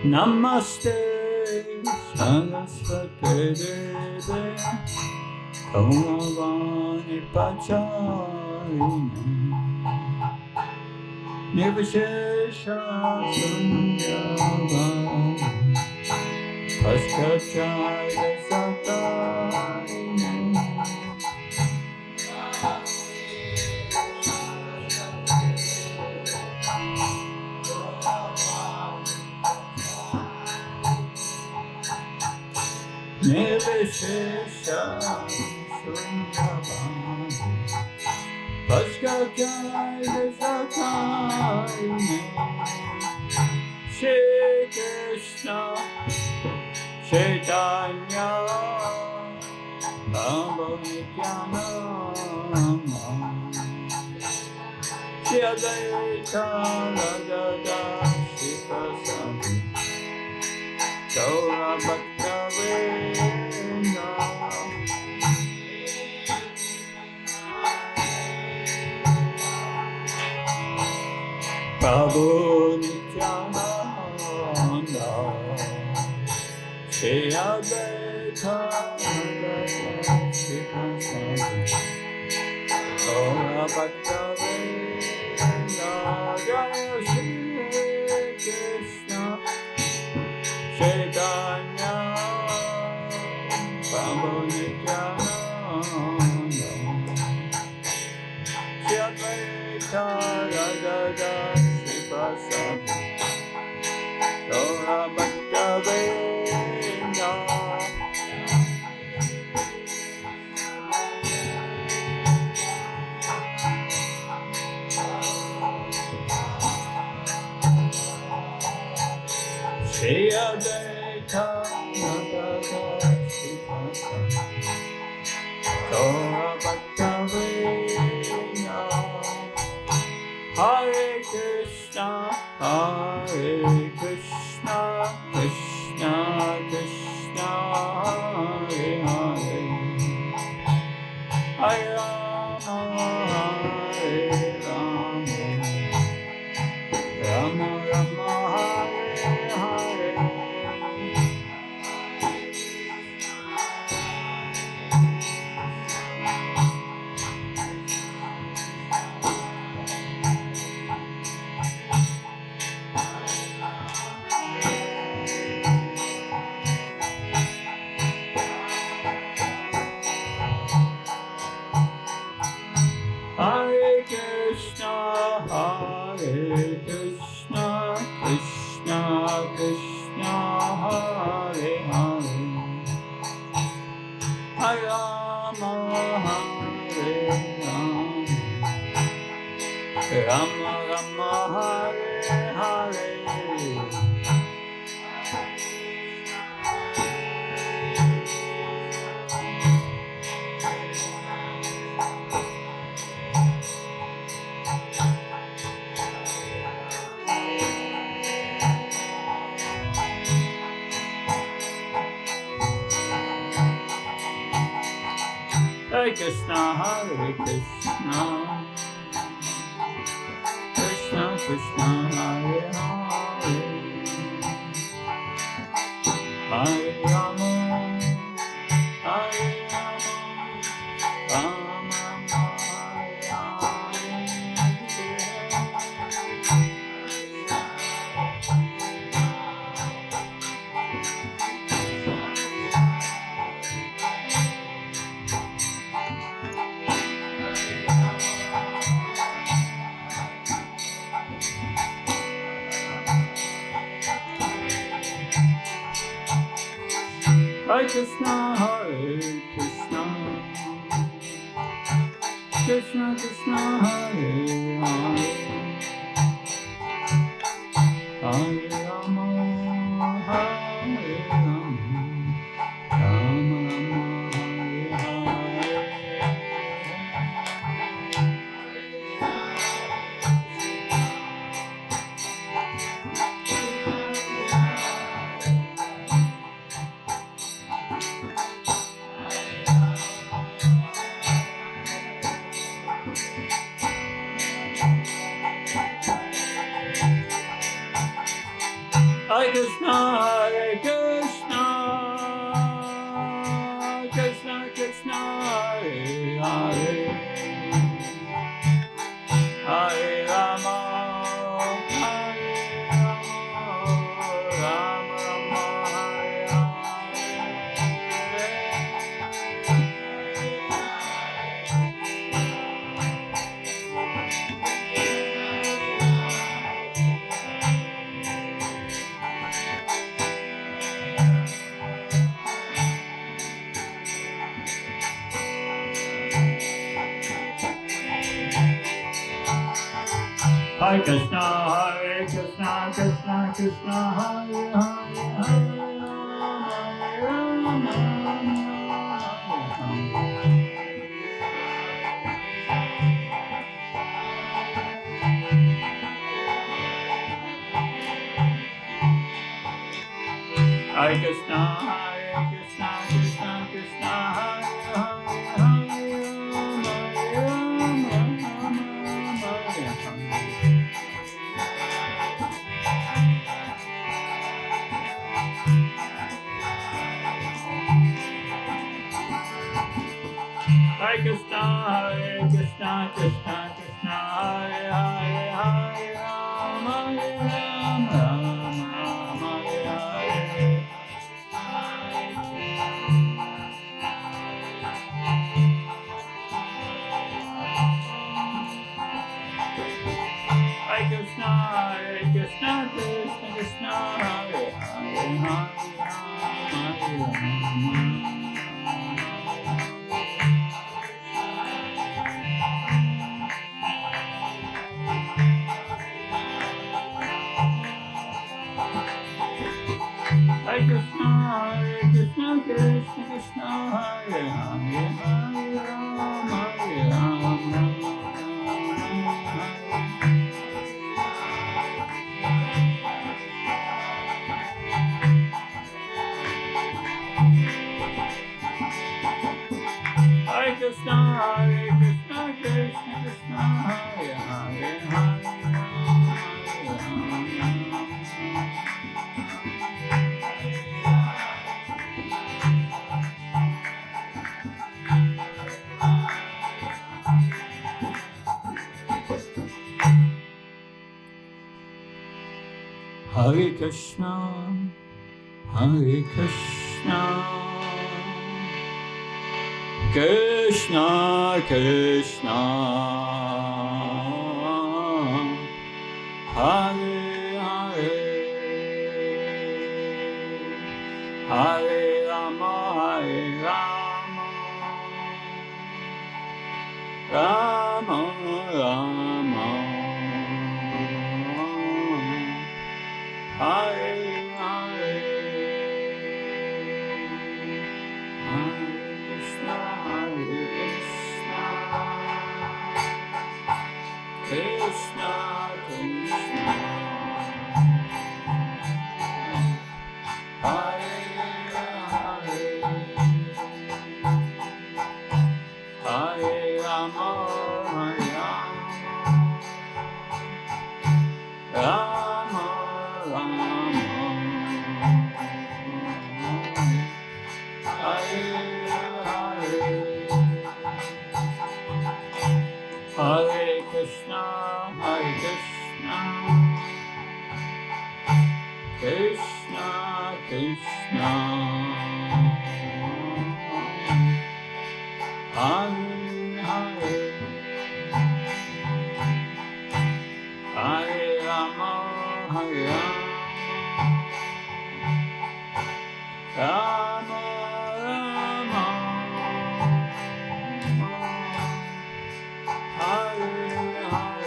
Namaste Saraswate Deve Kaulavani Pacharine Nivishesha Sunyavam Paskachaya Satarine Nivishesha Sunyavam Paskachaya Satarine Shri Krishna Chaitanya Bhagavatam Shri Advaita Radha Shikasam Chaura Bhaktavena Prabhu Nityananda Shri Advaita Shikasam Chaura Bhaktavena Jaya Shri Krishna Chaitanya Prabhu Nityananda Shri Advaita Radha Shikasam Chaura Bhaktavena Shri Advaita Radha Shikasam Chaura Bhaktavena Hare Krishna Krishna Krishna Hare Hare Hare Rama Hare Rama Rama Rama Hare Hare Hare Krishna Krishna Krishna Hare Hare Hare Rama Hare Rama Rama Hare Hare Hare Krishna, Hare Krishna, Krishna Krishna, Hare Hare, Hare Rama, Hare Rama, Rama Rama, Hare Hare Krishna, Hare Krishna, Krishna Krishna, Hare Hare, Hare Rama, Hare Rama, Rama Rama, Hare Hare. Krishna, Hare Krishna, Krishna Krishna, Hare Hare, Hare Rama, Hare Rama, Rama Rama, Hare Krishna, Hare Krishna, Krishna Krishna, Hare Hare, Hare Rama, Hare Krishna, Hare Krishna, Krishna Krishna, Hare Hare, Hare Rama, Hare Krishna, Hare Krishna, Krishna Krishna, Hare Hare, Hare Rama, Rama Hare Hare. Hare Krishna, Hare Krishna, Krishna Krishna, Hare Hare, Hare Rama. Hare Krishna, Hare Krishna, Krishna Krishna, Hare Hare, Hare Rama, Hare Rama. Hare Krishna, Hare Krishna, Krishna Krishna, Hare Hare, Hare Hare Krishna, Hare Krishna, Krishna Krishna, Hare Hare, Hare Rama, Hare Rama, Rama Rama, Hare Hare, Hare Krishna, Hare Krishna, Krishna Krishna, Hare Hare, Hare Rama, Hare Rama, Rama Hare Krishna, Hare Krishna, Krishna Krishna, Hare Hare, Hare Rama, Hare Rama, Rama Hare Hare,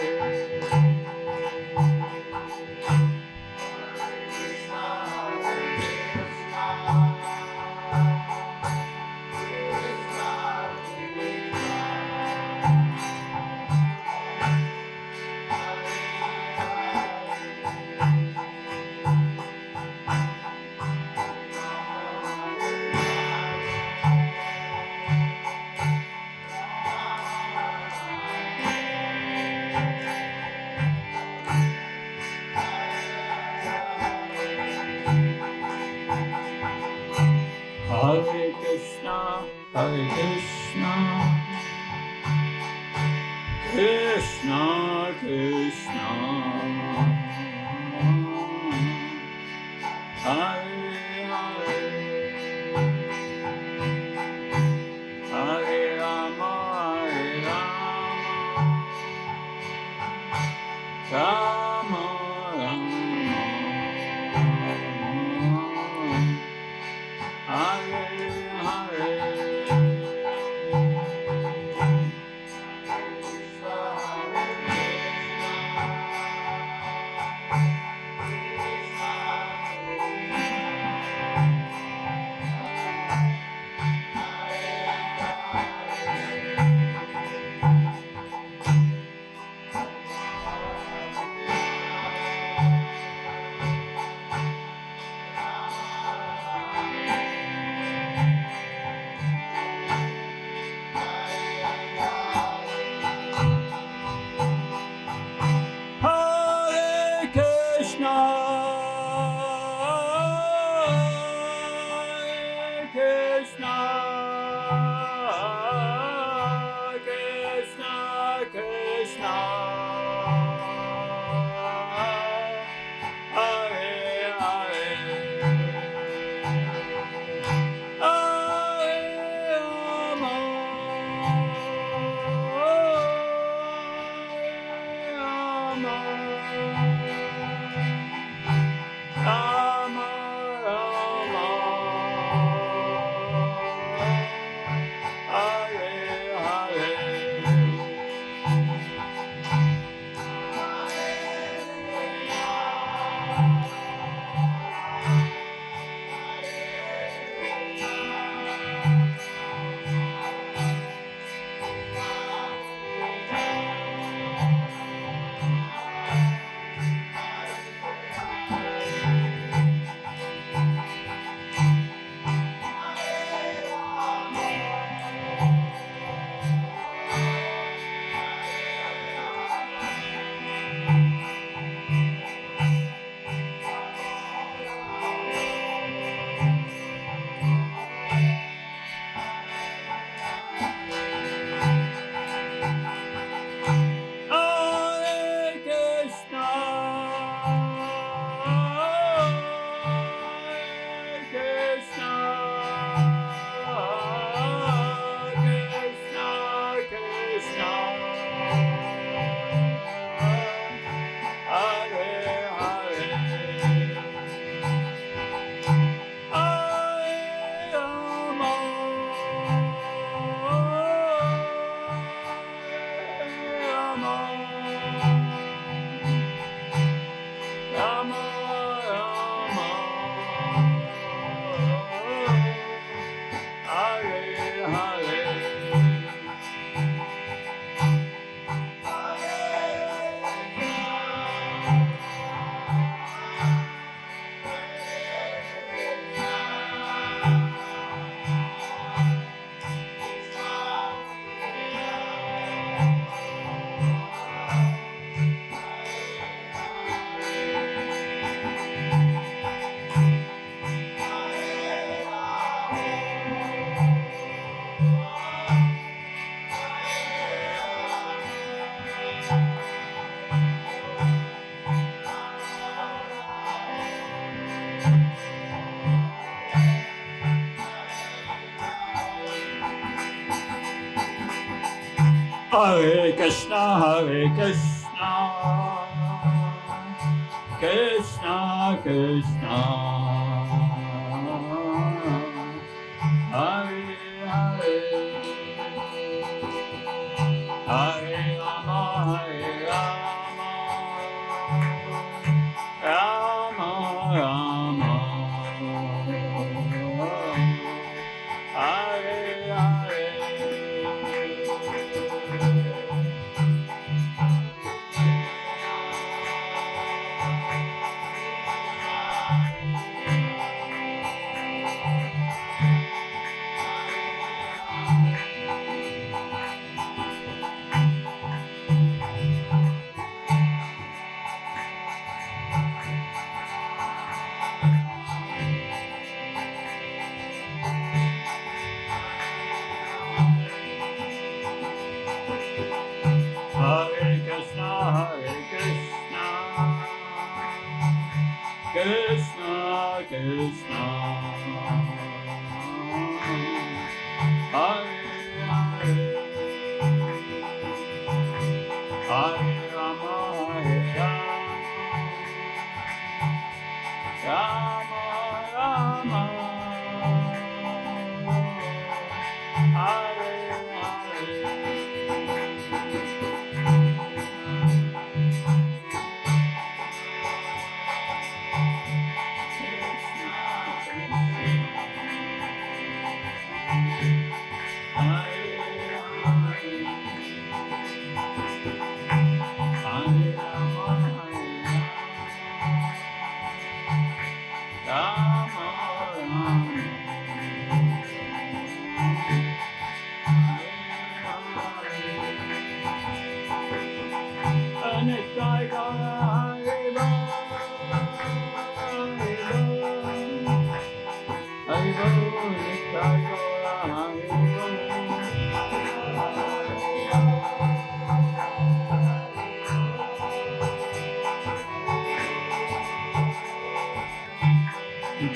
Hare Krishna Krishna Hare Hare Hare Rama Rama Rama Hare Hare Hare Krishna, Hare Krishna, Krishna Krishna, Hare Hare, Hare Rama, Rama Rama Rama Hare Hare Hare Krishna, Hare Krishna, Krishna Krishna, Hare Hare, Hare Rama, Rama Rama Rama Hare Hare Hare Krishna, Hare Krishna, Krishna Krishna, Hare Hare, Hare Rama, Hare Rama, Rama Rama, Hare Hare. Hare Nitai Gaura Haribo, Haribo, Nitai Gaura Haribo.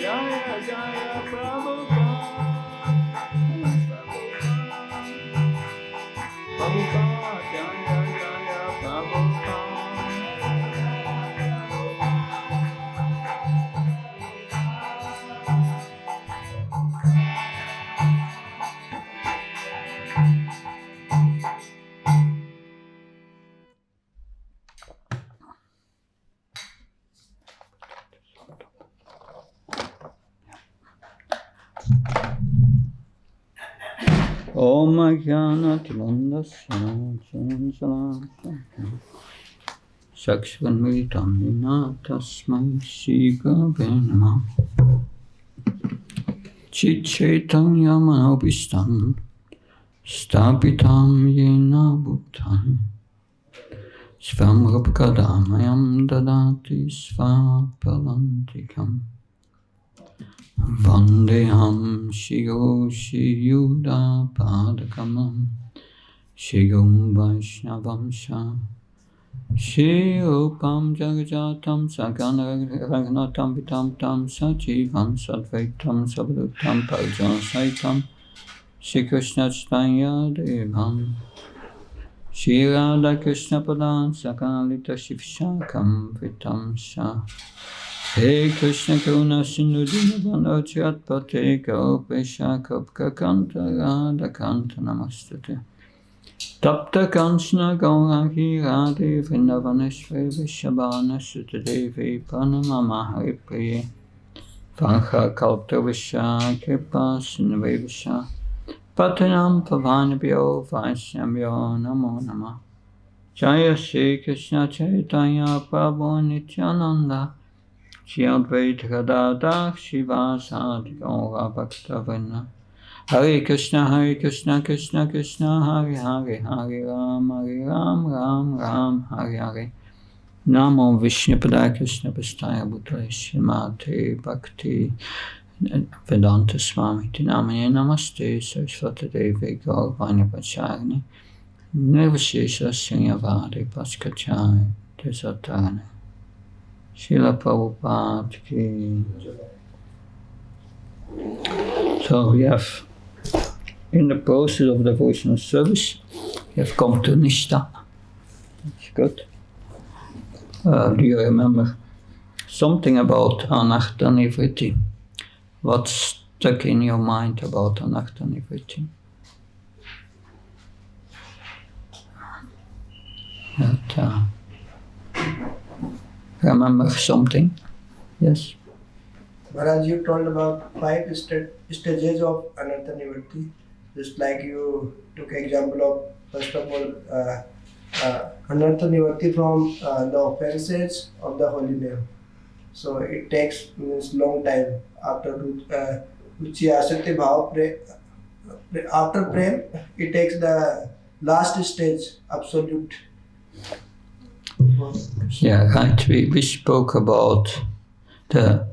Jaya Jaya Prabhupada, Prabhupada, Jaya Jaya Prabhupada. Om Ajnana Tilandasya Charan Sakshvanvitam Vina Tasmai Shri Gurave Namah Chit Chaitanya Manobishtam Stapitam Yena Bhuttam Svam Rupkadamayam Dadati Svapalantikam Vandeham Shigo Shiyuda Padakamam Shigum Vaishnavam Sha Shirupam Jagajatam Saganaragnatam Vitam Tam Sajivam Sadvaitam Sabdutam Parjasaitam Shri Krishna Chaitanya Devam Shri Radha Krishna Padan Sakalita Shivshakam Vitam Sha Hey Krishna Karuna Sindhu Dinabandha Chatpate Gopesha Kopka Kanta Radha Kanta Namastate Tapta Kanchana Gauraki Radhe Vrindavaneshwari Vishabhana Sutadevi Pranamama Haripriye Vancha Kalpta Visha Kripa Sindhu Visha Patanam Pavanabhyo Vaishnavyo Namo Namah Jaya Shri Krishna Chaitanya Prabhu Nityananda Shri Advaita Gadadhar Shivasadi Gaura Bhaktavrinda Hare Krishna Krishna Krishna Hare Hare Hare Ram Ram Ram Hare Hare Namo Vishnupada Krishna Pastaya Bhutale Srimad Bhakti Vedanta Swami Tinamane Namaste Saraswati Devi Gauravani Pacharni Nirvashesha Srinyavadi Paskachari Desatarani Srila Prabhupada ki. So we have, in the process of devotional service, we have come to Nishtha. That's good. Do you remember something about Anartha Nivritti? What's stuck in your mind about Anartha Nivritti? Remember something? Yes? Maharaj, you told about 5 stages of Anartha Nivritti. Just like you took example of, first of all, Anartha Nivritti from the offenses of the holy name. So it takes long time. After Asati Bhav, after Prem, it takes the last stage, absolute. Yeah, right. We spoke about the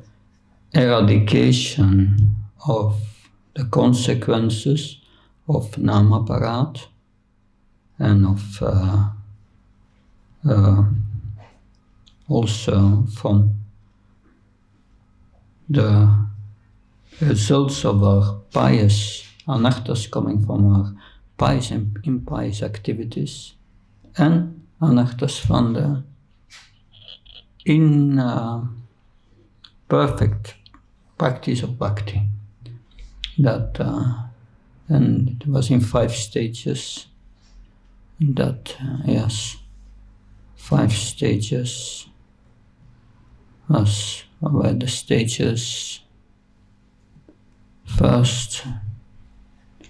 eradication of the consequences of Namaparat and of also from the results of our pious anarthas coming from our pious and impious activities, and anarthas from the imperfect practice of bhakti. That and it was in 5 stages. That yes, 5 stages were the stages. First,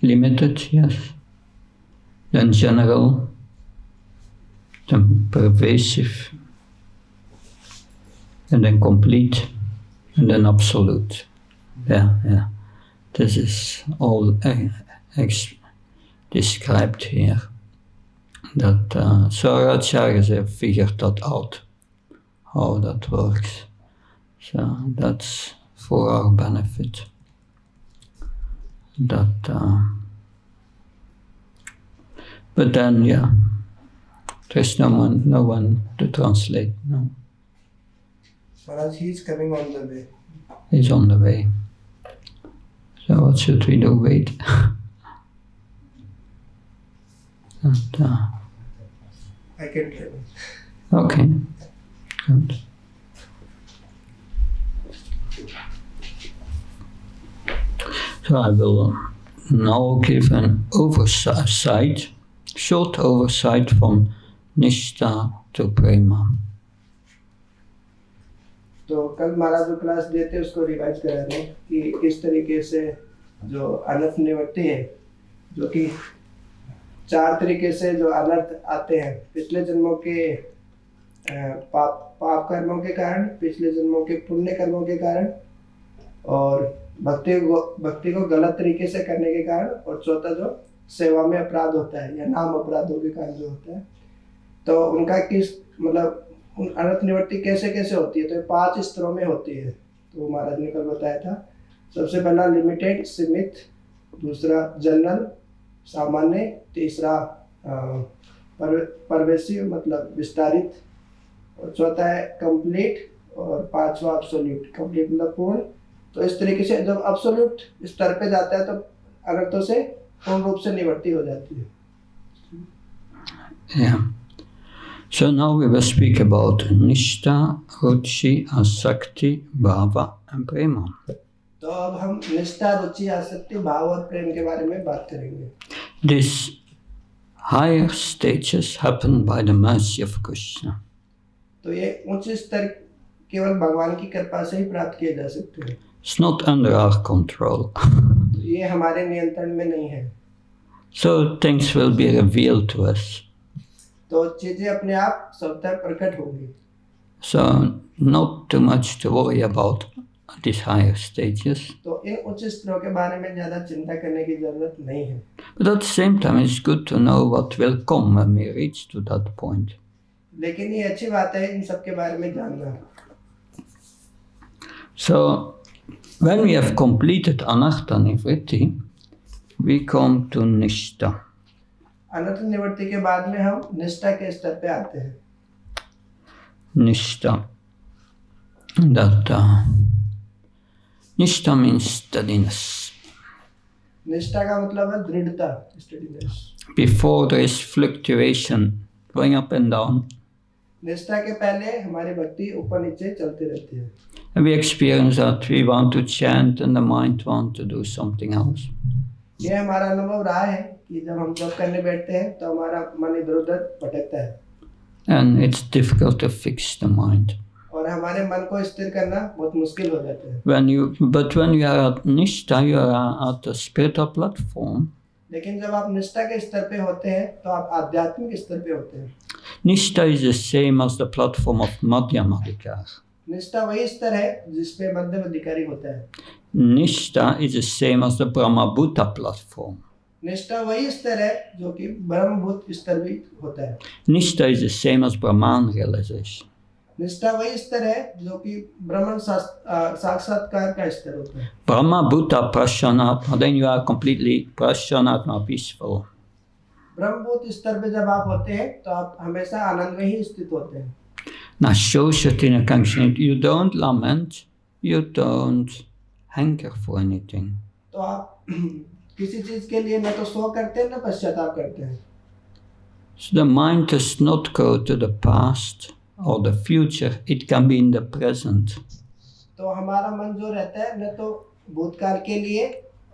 limited, yes. Then general. Then pervasive. And then complete. And then absolute. Yeah. This is all described here. that so our acharyas have figured that out, how that works. So that's for our benefit. That, but then, yeah, there's no one to translate. No, Maharaj, he is coming on the way. he's on the way. So what should we do? Wait. And, I can tell you. okay, good. So I will now give an oversight, short oversight from Nishtha to Prema. तो कल महाराज जो class देते उसको revise करा रहे हैं कि किस तरीके से जो अनर्थ निवृत्ति है, जो कि 4 तरीके से जो अनर्थ आते हैं, पिछले जन्मों के पाप कर्मों के कारण, पिछले जन्मों के पुण्य कर्मों के कारण, और भक्ति को गलत तरीके से करने के कारण, और चौथा जो सेवा में अपराध होता है या नाम अपराधों के कारण जो होता है, तो उनका किस मतलब उन अनर्थ निवृत्ति कैसे कैसे होती है। तो 5 स्तरों में होती है। तो महाराज ने कल बताया था, सबसे पहला लिमिटेड सीमित, दूसरा जनरल सामान्य, तीसरा परवेसिव मतलब विस्तारित, और चौथा है कंप्लीट, और 5वां एब्सोल्यूट। कंप्लीट मतलब पूर्ण। तो इस तरीके से जब एब्सोल्यूट स्तर पे जाता है तो अनर्थों से पूर्ण रूप से निवृत्ति हो जाती है। Yeah. So now we will speak about Nishtha, Ruchi, Asakti, Bhava and Prema. तो अब हम निष्ठा, रुचि, आसक्ति, भाव और प्रेम के बारे में बात करेंगे। These higher stages happen by the mercy of Krishna. तो ये उच्च स्तर केवल भगवान की कृपा से ही प्राप्त किए जा सकते हैं। It's not under our control. तो ये हमारे नियंत्रण में नहीं है। So things will be revealed to us. तो चीजें अपने आप स्वतः प्रकट होंगी। So not too much to worry about these higher stages. तो इन उच्च स्तरों के बारे में ज्यादा चिंता करने की जरूरत नहीं है। But at the same time, it's good to know what will come when we reach to that point. लेकिन ये अच्छी बात है इन सब के बारे में जानना। So when we have completed Anartha Nivritti, we come to Nishtha. अनर्थ निवृत्ति के बाद में हम निष्ठा के स्तर पे आते हैं। Nishtha. That Nishtha means steadiness. निष्ठा का मतलब है दृढ़ता, steadiness. Before there is fluctuation, going up and down. निष्ठा के पहले हमारी भक्ति ऊपर नीचे चलती रहती है। And we experience that we want to chant and the mind want to do something else. ये हमारा अनुभव रहा है कि जब हम जप करने बैठते हैं तो हमारा मन इधर-उधर भटकता है। And it's difficult to fix the mind. और हमारे मन को स्थिर करना बहुत मुश्किल हो जाता है। But when you are at Nishtha, you are at the spiritual platform. लेकिन जब आप निष्ठा के स्तर पे होते हैं तो आप आध्यात्मिक स्तर पे होते हैं। Nishtha is the same as the platform of Madhyamadikar. निष्ठा वही स्तर है जिसपे मध्यम अधिकारी होता है। Nishtha is the same as the Brahmabhuta platform. निष्ठा वही स्तर है जो कि ब्रह्मभूत स्तर भी होता है। Nishtha is the same as Brahman realization. निष्ठा वही स्तर है जो कि ब्रह्मन साक्षात्कार का स्तर होता है। Brahmabhuta prashanatma, then you are completely prashanatma, peaceful. ब्रह्मभूत स्तर पे जब आप होते हैं तो आप हमेशा आनंद में ही स्थित होते हैं। Now, Shoshatina Kankshin, you don't lament, you don't hanker for anything. तो आप किसी चीज के लिए न तो शोक करते हैं न पश्चाताप करते हैं। So the mind does not go to the past or the future, it can be in the present. तो हमारा मन जो रहता है न तो भूतकाल के लिए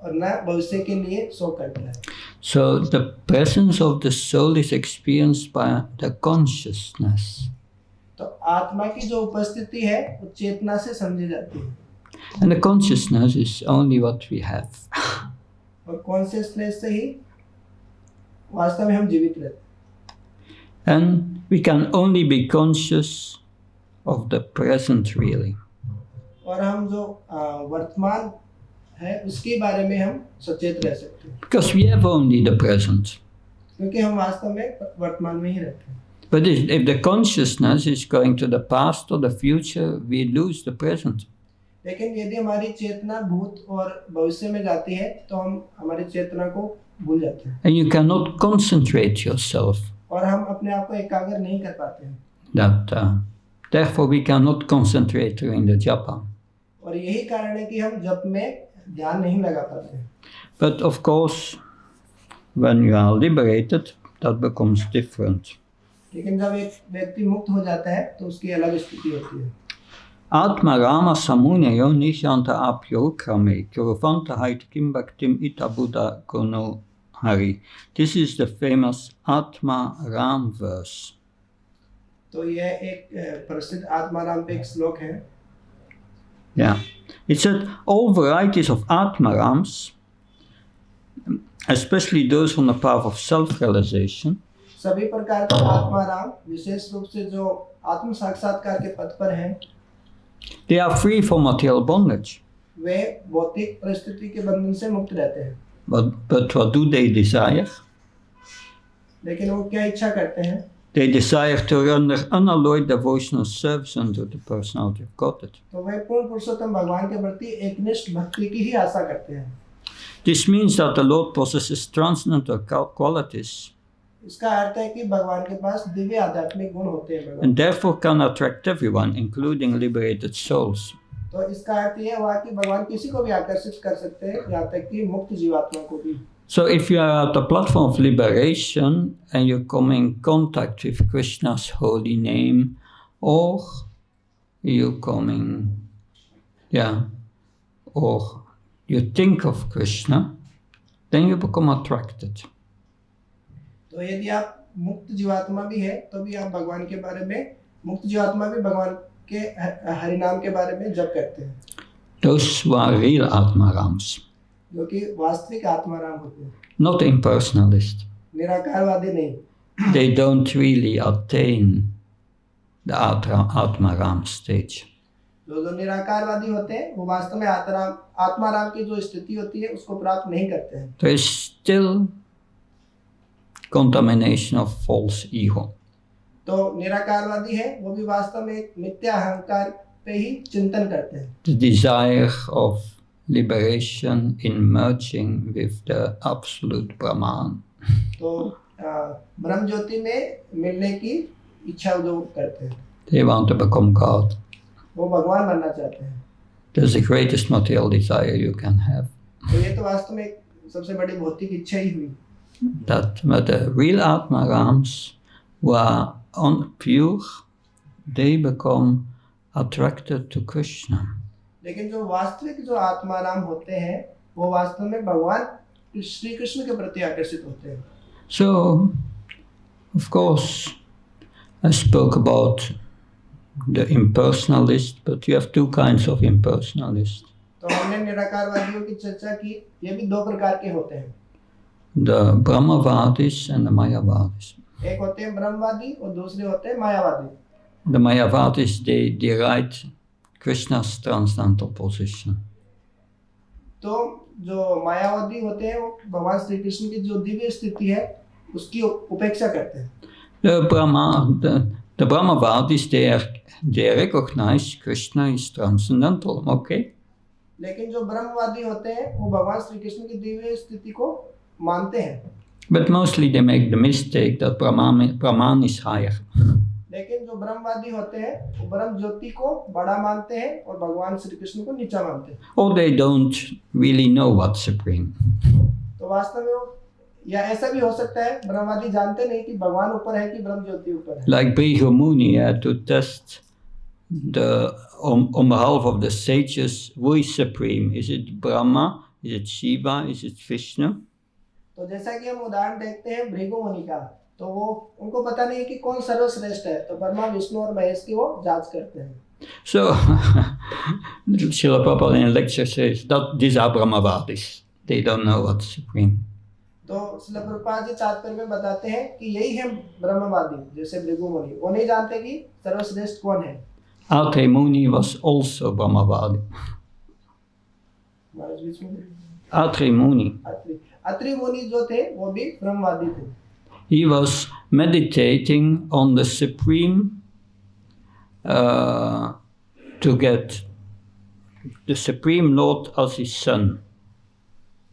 और न भविष्य के लिए शोक करता है। So the presence of the soul is experienced by the consciousness. तो आत्मा की जो उपस्थिति है वो चेतना से समझी जाती है। And the consciousness is only what we have. और कॉन्शियसनेस से ही वास्तव में हम जीवित रहते हैं। And we can only be conscious of the present really. और हम जो वर्तमान है उसके बारे में हम सचेत रह सकते हैं। Because we have only the present. क्योंकि हम वास्तव में वर्तमान में ही रहते हैं. But if the consciousness is going to the past or the future, we lose the present. लेकिन यदि हमारी चेतना भूत और भविष्य में जाती है तो हम हमारी चेतना को भूल जाते हैं. And you cannot concentrate yourself. और हम अपने आप को एकाग्र नहीं कर पाते हैं. Therefore we cannot concentrate during the japa. और यही कारण है कि हम जप में ध्यान नहीं लगा पाते हैं. But of course, when you are liberated, that becomes different. लेकिन जब एक व्यक्ति मुक्त हो जाता है तो उसकी अलग स्थिति होती है. Atma Rama Samunayo Nishanta Apyokrame Kuruvanta Haitkim Bhaktim Ita Buddha Kono Hari. This is the famous Atma Ram verse. तो यह एक प्रसिद्ध आत्मा राम पे एक श्लोक है. Yeah, it said all varieties of Atma Rams, especially those on the path of self-realization, सभी प्रकार के आत्मा राम विशेष रूप से जो आत्म साक्षात्कार के पथ पर हैं, they are free from material bondage. वे भौतिक परिस्थिति के बंधन से मुक्त रहते हैं. But what do they desire? लेकिन वो क्या इच्छा करते हैं? They desire to render unalloyed devotional service unto the personality of Godhead. तो वे पूर्ण पुरुषोत्तम भगवान के प्रति एकनिष्ठ भक्ति की ही आशा करते हैं. This means that the Lord possesses transcendental qualities इसका अर्थ है कि भगवान के पास दिव्य आध्यात्मिक गुण होते हैं and therefore can attract everyone, including liberated souls. तो इसका अर्थ यह हुआ कि भगवान किसी को भी आकर्षित कर सकते हैं, यहाँ तक कि मुक्त जीवात्मा को भी. So if you are at the platform of liberation and you come in contact with Krishna's holy name, or you or you think of Krishna, then you become attracted. तो यदि आप मुक्त जीवात्मा भी है तो भी आप भगवान के बारे में, मुक्त जीवात्मा भी भगवान के हरि नाम के बारे में जप करते हैं. Those who are real Atmarams, जो कि वास्तविक आत्मा राम होते हैं, not impersonalist. निराकारवादी नहीं. They don't really attain the Atmaram stage. जो निराकारवादी होते हैं वो वास्तव में आत्मा राम की जो स्थिति होती है उसको प्राप्त नहीं करते हैं. There is still contamination of false ego. तो निराकारवादी है वो भी वास्तव में एक मिथ्या अहंकार पे ही चिंतन करते हैं. The desire of liberation in merging with the absolute Brahman. तो ब्रह्म ज्योति में मिलने की इच्छा जो करते हैं. They want to become God. वो भगवान बनना चाहते हैं. That's the greatest material desire you can have. तो ये तो वास्तव में सबसे बड़ी भौतिक इच्छा ही हुई. But the real Atmarams who are pure, they become attracted to Krishna. लेकिन जो वास्तविक जो आत्मा राम होते हैं वो वास्तव में भगवान श्री कृष्ण के प्रति आकर्षित होते हैं. So, of course, I spoke about the impersonalist, but you have two kinds of impersonalists. तो हमने निराकारवादियों की चर्चा की. ये भी दो प्रकार के होते हैं. The Brahmavadis and the Mayavadis. एक होते हैं ब्रह्मवादी और दूसरे होते हैं मायावादी. The Mayavadis, they deride Krishna's transcendental position. तो जो मायावादी होते हैं वो भगवान श्री कृष्ण की जो दिव्य स्थिति है उसकी उपेक्षा करते हैं. The Brahmavadis, they recognize Krishna is transcendental, okay? लेकिन जो ब्रह्मवादी होते हैं वो भगवान श्री कृष्ण की दिव्य स्थिति को मानते हैं. But mostly they make the mistake that Brahman is higher. लेकिन जो ब्रह्मवादी होते हैं वो ब्रह्म ज्योति को बड़ा मानते हैं और भगवान श्री कृष्ण को नीचा मानते हैं. Or they don't really know what's supreme. तो वास्तव में या ऐसा भी हो सकता है ब्रह्मवादी जानते नहीं कि भगवान ऊपर है कि ब्रह्म ज्योति ऊपर है. Like Bhrigu Muni had to test on behalf of the sages, who is supreme? Is it Brahma? Is it Shiva? Is it Vishnu? तो जैसा कि हम उदाहरण देखते हैं भृगु मुनि का, तो वो उनको पता नहीं है कि कौन सर्वश्रेष्ठ है, तो ब्रह्मा विष्णु और महेश की वो जांच करते हैं. So, Srila Prabhupada in a lecture says that these are Brahmavadis. They don't know what's supreme. तो श्रील प्रभुपाद जी तात्पर्य में बताते हैं कि यही है ब्रह्मवादी, जैसे भृगु मुनि, वो नहीं जानते कि सर्वश्रेष्ठ कौन है. Aarti Muni was also Brahmavadi. Aarti Muni. Atri मुनि जो थे वो भी ब्रह्मवादी थे. he was meditating on the Supreme to get the Supreme Lord as his son.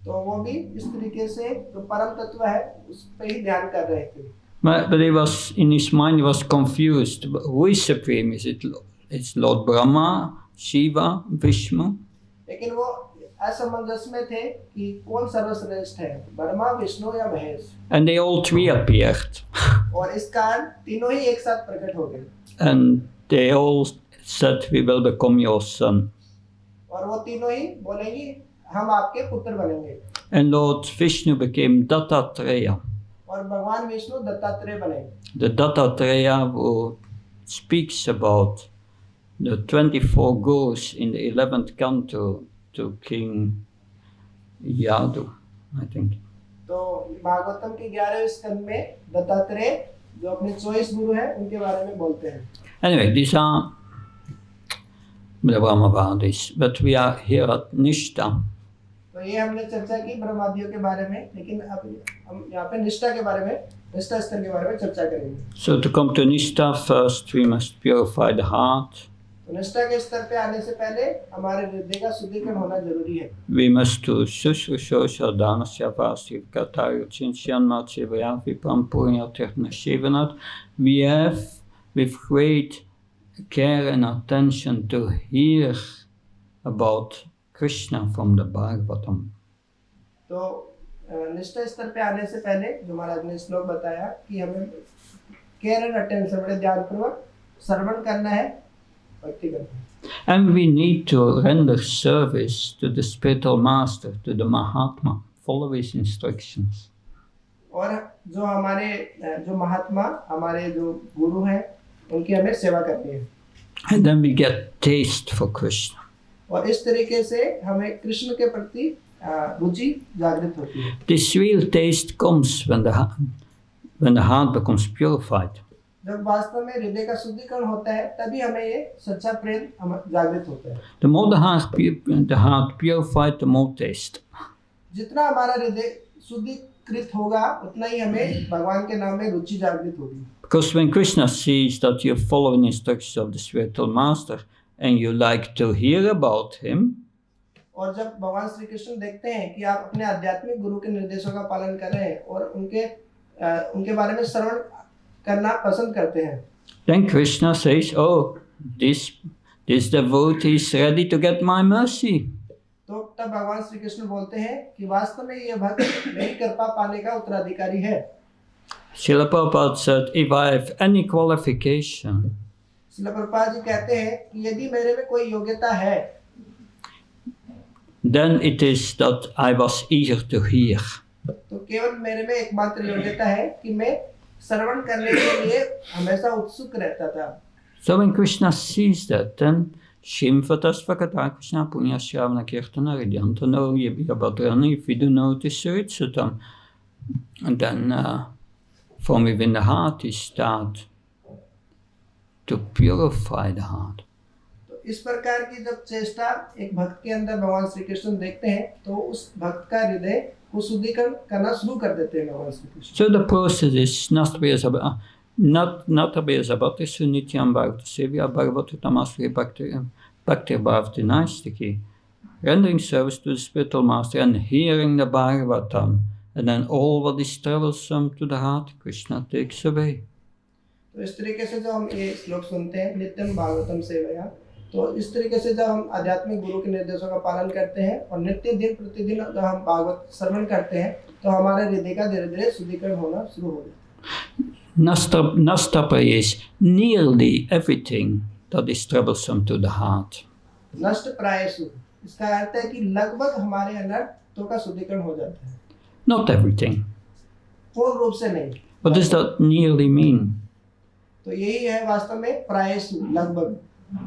तो वो भी इस तरीके से जो परम तत्व है उस पे ही ध्यान कर रहे थे. But he was, in his mind, he was confused. Who is supreme? Is it it's Lord Brahma, Shiva, Vishnu? लेकिन वो असमंजस में थे कि कौन सर्वश्रेष्ठ है, ब्रह्मा, विष्णु या Mahesh. And they all three appeared. और इस कारण तीनों ही एक साथ प्रकट हो गए. And they all said, we will become your son. और वो तीनों ही बोलेंगे हम आपके पुत्र बनेंगे. And Lord Vishnu became Dattatreya. और भगवान विष्णु दत्तात्रेय बने. The Dattatreya who speaks about the 24 gurus in the 11th canto to King Yadu, I think. तो भागवतम के 11वें स्कंद में दत्तात्रेय जो अपने 24 गुरु हैं उनके बारे में बोलते हैं. Anyway, these are the Brahmavadis, but we are here at Nishta. तो ये हमने चर्चा की ब्रह्मवादियों के बारे में, लेकिन अब हम यहाँ पे निष्ठा के बारे में, निष्ठा स्तर के बारे में चर्चा करेंगे. So to come to Nishta, first we must purify the heart. तो निष्ठा के स्तर पे आने से पहले हमारे हृदय का शुद्धिकरण होना जरूरी है. We must do Shushrusha Dhanasya Vasya Katayu Chinsyan Matsivaya Vipampunya Technoshivanat. We have with great care and attention to hear about Krishna from the Bhagavatam. तो निष्ठा स्तर पे आने से पहले जो महाराज ने श्लोक बताया कि हमें केयर एंड अटेंशन बड़े ध्यानपूर्वक श्रवण करना है, भक्ति करना है. And we need to render service to the spiritual master, to the Mahatma, follow his instructions. और जो हमारे जो महात्मा, हमारे जो गुरु हैं, उनकी हमें सेवा करनी है. And then we get taste for Krishna. और इस तरीके से हमें कृष्ण के प्रति रुचि जागृत होती है. This real taste comes when the heart becomes purified. जब वास्तव में हृदय का शुद्धिकरण होता है तभी हमें ये सच्चा प्रेम जागृत होता है. The more the heart purified, the more taste. जितना हमारा हृदय शुद्धिकृत होगा उतना ही हमें भगवान के नाम में रुचि जागृत होगी. Because when Krishna sees that you follow the instructions of the spiritual master and you like to hear about him, और जब भगवान श्री कृष्ण देखते हैं कि आप अपने आध्यात्मिक गुरु के निर्देशों का पालन कर रहे हैं और उनके बारे में श्रवण करना पसंद करते हैं, then Krishna says, oh, this devotee is ready to get my mercy. तो तब भगवान श्री कृष्ण बोलते हैं कि वास्तव में ये भक्त मेरी कृपा पाने का उत्तराधिकारी है. Srila Prabhupada said, if I have any qualification, Srila Prabhupada ji कहते हैं कि यदि मेरे में कोई योग्यता है, then it is that I was eager to hear. तो केवल मेरे में एकमात्र योग्यता है कि मैं श्रवण करने के लिए हमेशा उत्सुक रहता था. So when Krishna sees that, then Shimvatas Vakata Krishna Punya Shravana Kirtana Ridyantano Yabhadrani, if we do notice Suritsutam, and then from within the heart we start to purify the heart. तो इस प्रकार की जब चेष्टा एक भक्त के अंदर भगवान श्री कृष्ण देखते हैं तो उस भक्त का हृदय को शुद्धिकरण करना शुरू कर देते हैं भगवान Shri Krishna. So the process is not Abhay Sunityam Bhagavata Sevya Bhagavata Tamasri Bhakti Bhavati Naistiki, rendering service to the spiritual master and hearing the Bhagavatam, and then all what is troublesome to the heart, Krishna takes away. तो इस तरीके से जब हम ये श्लोक सुनते हैं नित्यम भागवतम सेवया, तो इस तरीके से जब हम आध्यात्मिक गुरु के निर्देशों का पालन करते हैं और नित्य दिन प्रतिदिन जब हम भागवत श्रवण करते हैं तो हमारे हृदय का धीरे धीरे शुद्धिकरण होना शुरू हो जाता है. Nastapa is nearly everything that is troublesome to the heart. नष्ट प्रायशु इसका अर्थ है कि लगभग हमारे अनर्थों का शुद्धिकरण हो जाता है. Not everything. पूर्ण रूप से नहीं. What does that nearly mean? तो यही है वास्तव में प्रायशु लगभग.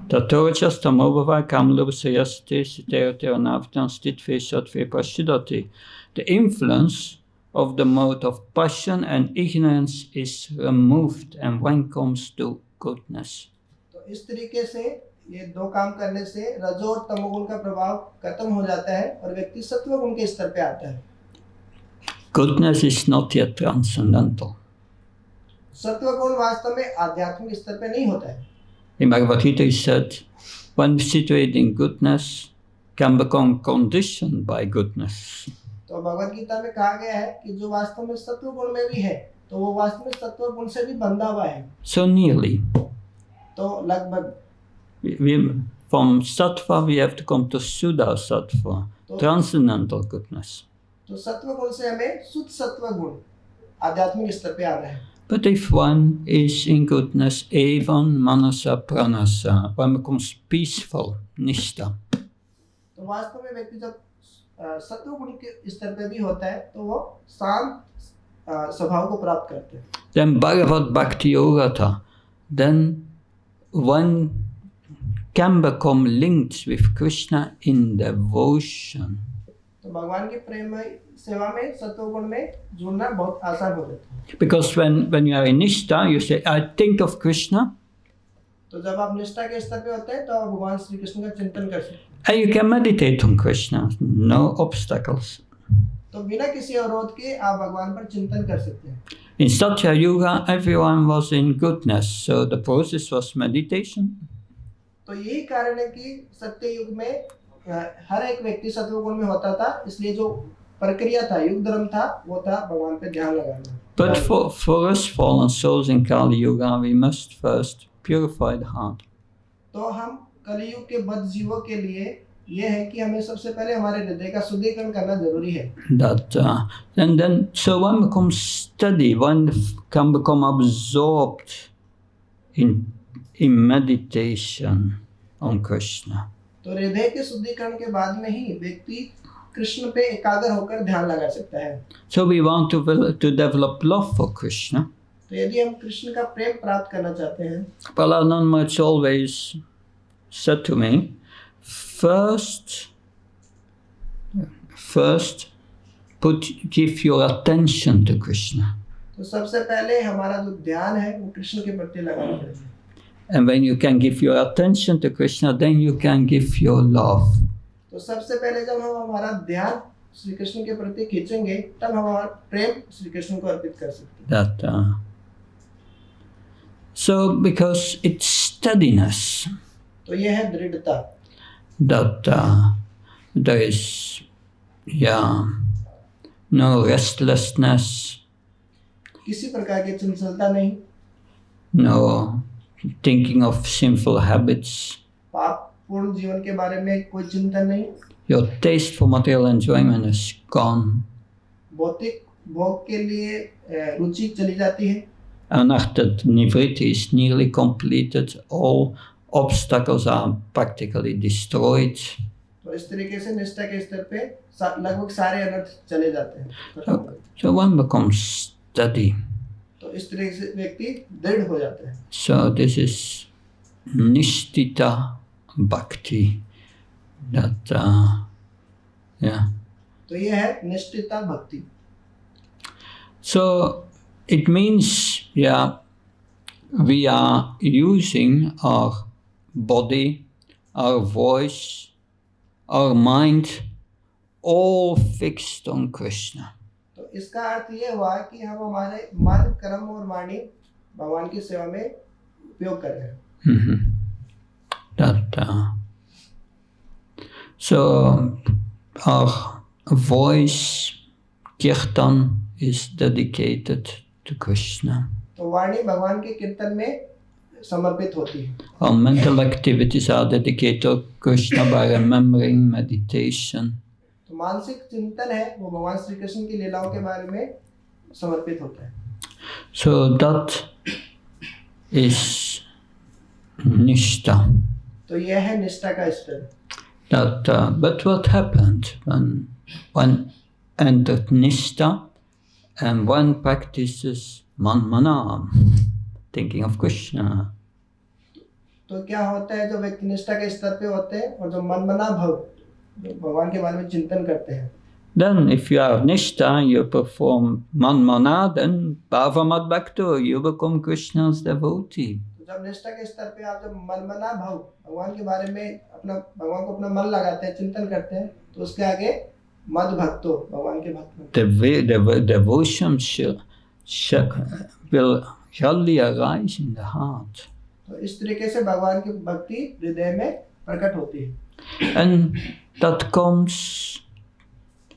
Tatorachas tamobhava kamlubasayasate siterate anavtan stitve satve prashidati. The influence of the mode of passion and ignorance is removed, and one comes to goodness. तो इस तरीके से ये दो काम करने से रजो और तमोगुण का प्रभाव खत्म हो जाता है और व्यक्ति सत्वगुण के स्तर पे आता है. Goodness is not yet transcendental. सत्वगुण वास्तव में आध्यात्मिक स्तर पे नहीं होता है. In Bhagavad Gita is said, one situated in goodness can become conditioned by goodness. तो भगवत गीता में कहा गया है कि जो वास्तव में सत्वगुण में भी है तो वो वास्तव में सत्वगुण से भी बंधा हुआ है. So nearly. तो लगभग From sattva we have to come to Suddha sattva, transcendental goodness. तो सत्वगुण से हमें शुद्ध सत्वगुण आध्यात्मिक स्तर पे आना है. But if one is in goodness, evan manasa pranasa, one becomes peaceful, nishta. तो वास्तव में व्यक्ति जब सत्वगुण के स्तर पे भी होता है तो वो शांत स्वभाव को प्राप्त करते हैं. Then Bhagavad Bhakti Yogata, then one can become linked with Krishna in devotion. तो भगवान की प्रेम सेवा में सत्वगुण में जुड़ना बहुत आसान हो जाता है. Because when you are in Nishta, you say, I think of Krishna. तो जब आप निष्ठा के स्तर पे होते हैं तो आप भगवान श्री कृष्ण का चिंतन कर सकते हैं. And you can meditate on Krishna, no obstacles. तो बिना किसी अवरोध के आप भगवान पर चिंतन कर सकते हैं. In Satya Yuga, everyone was in goodness, so the process was meditation. तो यही कारण है कि सत्य युग में हर एक व्यक्ति सत्वगुण में होता था, इसलिए जो प्रक्रिया था, युग धर्म था, वो था भगवान पे ध्यान लगाना. But for us fallen souls in Kali Yuga, we must first purify the heart. तो हम कलियुग के बद्ध जीवों के लिए ये है कि हमें सबसे पहले हमारे हृदय का शुद्धिकरण करना जरूरी है. That and then so one becomes steady, one can become absorbed in meditation on Krishna. तो हृदय के शुद्धिकरण के बाद में ही व्यक्ति कृष्ण पे एकाग्र होकर ध्यान लगा सकता है. So we want to develop love for Krishna. तो यदि हम कृष्ण का प्रेम प्राप्त करना चाहते हैं, Prahlad Maharaj always said to me, first give your attention to Krishna. तो सबसे पहले हमारा जो ध्यान है वो कृष्ण के प्रति लगाना पड़ेगा. And when you can give your attention to Krishna, then you can give your love. तो सबसे पहले जब हम हमारा ध्यान श्री कृष्ण के प्रति खींचेंगे तब हम हमारा प्रेम श्री कृष्ण को अर्पित कर सकते हैं. That so because it's steadiness. तो ये है दृढ़ता. That there is no restlessness. किसी प्रकार की चंचलता नहीं. No thinking of sinful habits. पापपूर्ण जीवन के बारे में कोई चिंतन नहीं. Your taste for material enjoyment is gone. भौतिक भोग के लिए रुचि चली जाती है. And after nivritti is nearly completed, all obstacles are practically destroyed. तो इस तरीके से निष्ठा के स्तर पे लगभग सारे अनर्थ चले जाते हैं. So one becomes steady. तो इस तरीके से व्यक्ति दृढ़ हो जाता है. So this is nishtita bhakti. That तो ये है निष्ठिता भक्ति. So it means we are using our body, our voice, our mind, all fixed on Krishna. तो इसका अर्थ ये हुआ कि हम हमारे मन, कर्म और वाणी भगवान की सेवा में उपयोग कर रहे हैं. That so our voice, Kirtan, is dedicated to Krishna. तो वाणी भगवान के कीर्तन में समर्पित होती है. Our mental activities are dedicated to Krishna by remembering meditation. तो मानसिक चिंतन है वो भगवान श्री कृष्ण की लीलाओं के बारे में समर्पित होता है. So that is nishtha. तो यह है निष्ठा का स्तर. That but what happened when one entered nishtha and one practices manmanam, thinking of Krishna? तो क्या होता है जो व्यक्ति निष्ठा के स्तर पे होते हैं और जो मनमना भाव भगवान के बारे में चिंतन करते हैं. Then if you are nishtha, you perform manmana, then bhavamad bhakto, you become Krishna's devotee. तो जब निष्ठा के स्तर पे आप जब मनमना भाव भगवान के बारे में अपना भगवान को अपना मन लगाते हैं, चिंतन करते हैं, तो उसके आगे मद भक्तो भगवान के भक्त. The devotion will gradually arise in the heart. तो इस तरीके से भगवान की भक्ति हृदय में प्रकट होती है। And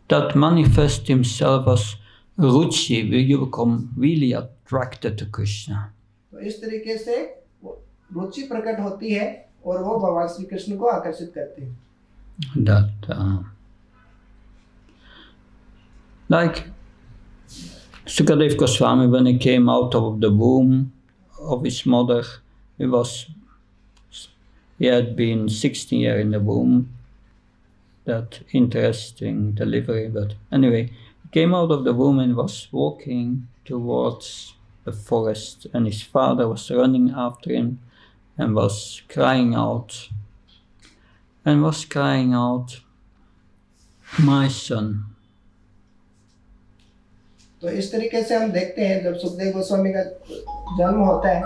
that manifests himself as ruchi, where you become really attracted to Krishna. तो इस तरीके से रुचि प्रकट होती है और वो भगवान श्री कृष्ण को आकर्षित करती है। That like Sukadeva Goswami, when he came out of the womb of his mother, he had been 16 years in the womb. That interesting delivery, but anyway, he came out of the womb and was walking towards the forest, and his father was running after him and was crying out, my son. तो इस तरीके से हम देखते हैं जब सुखदेव गोस्वामी का जन्म होता है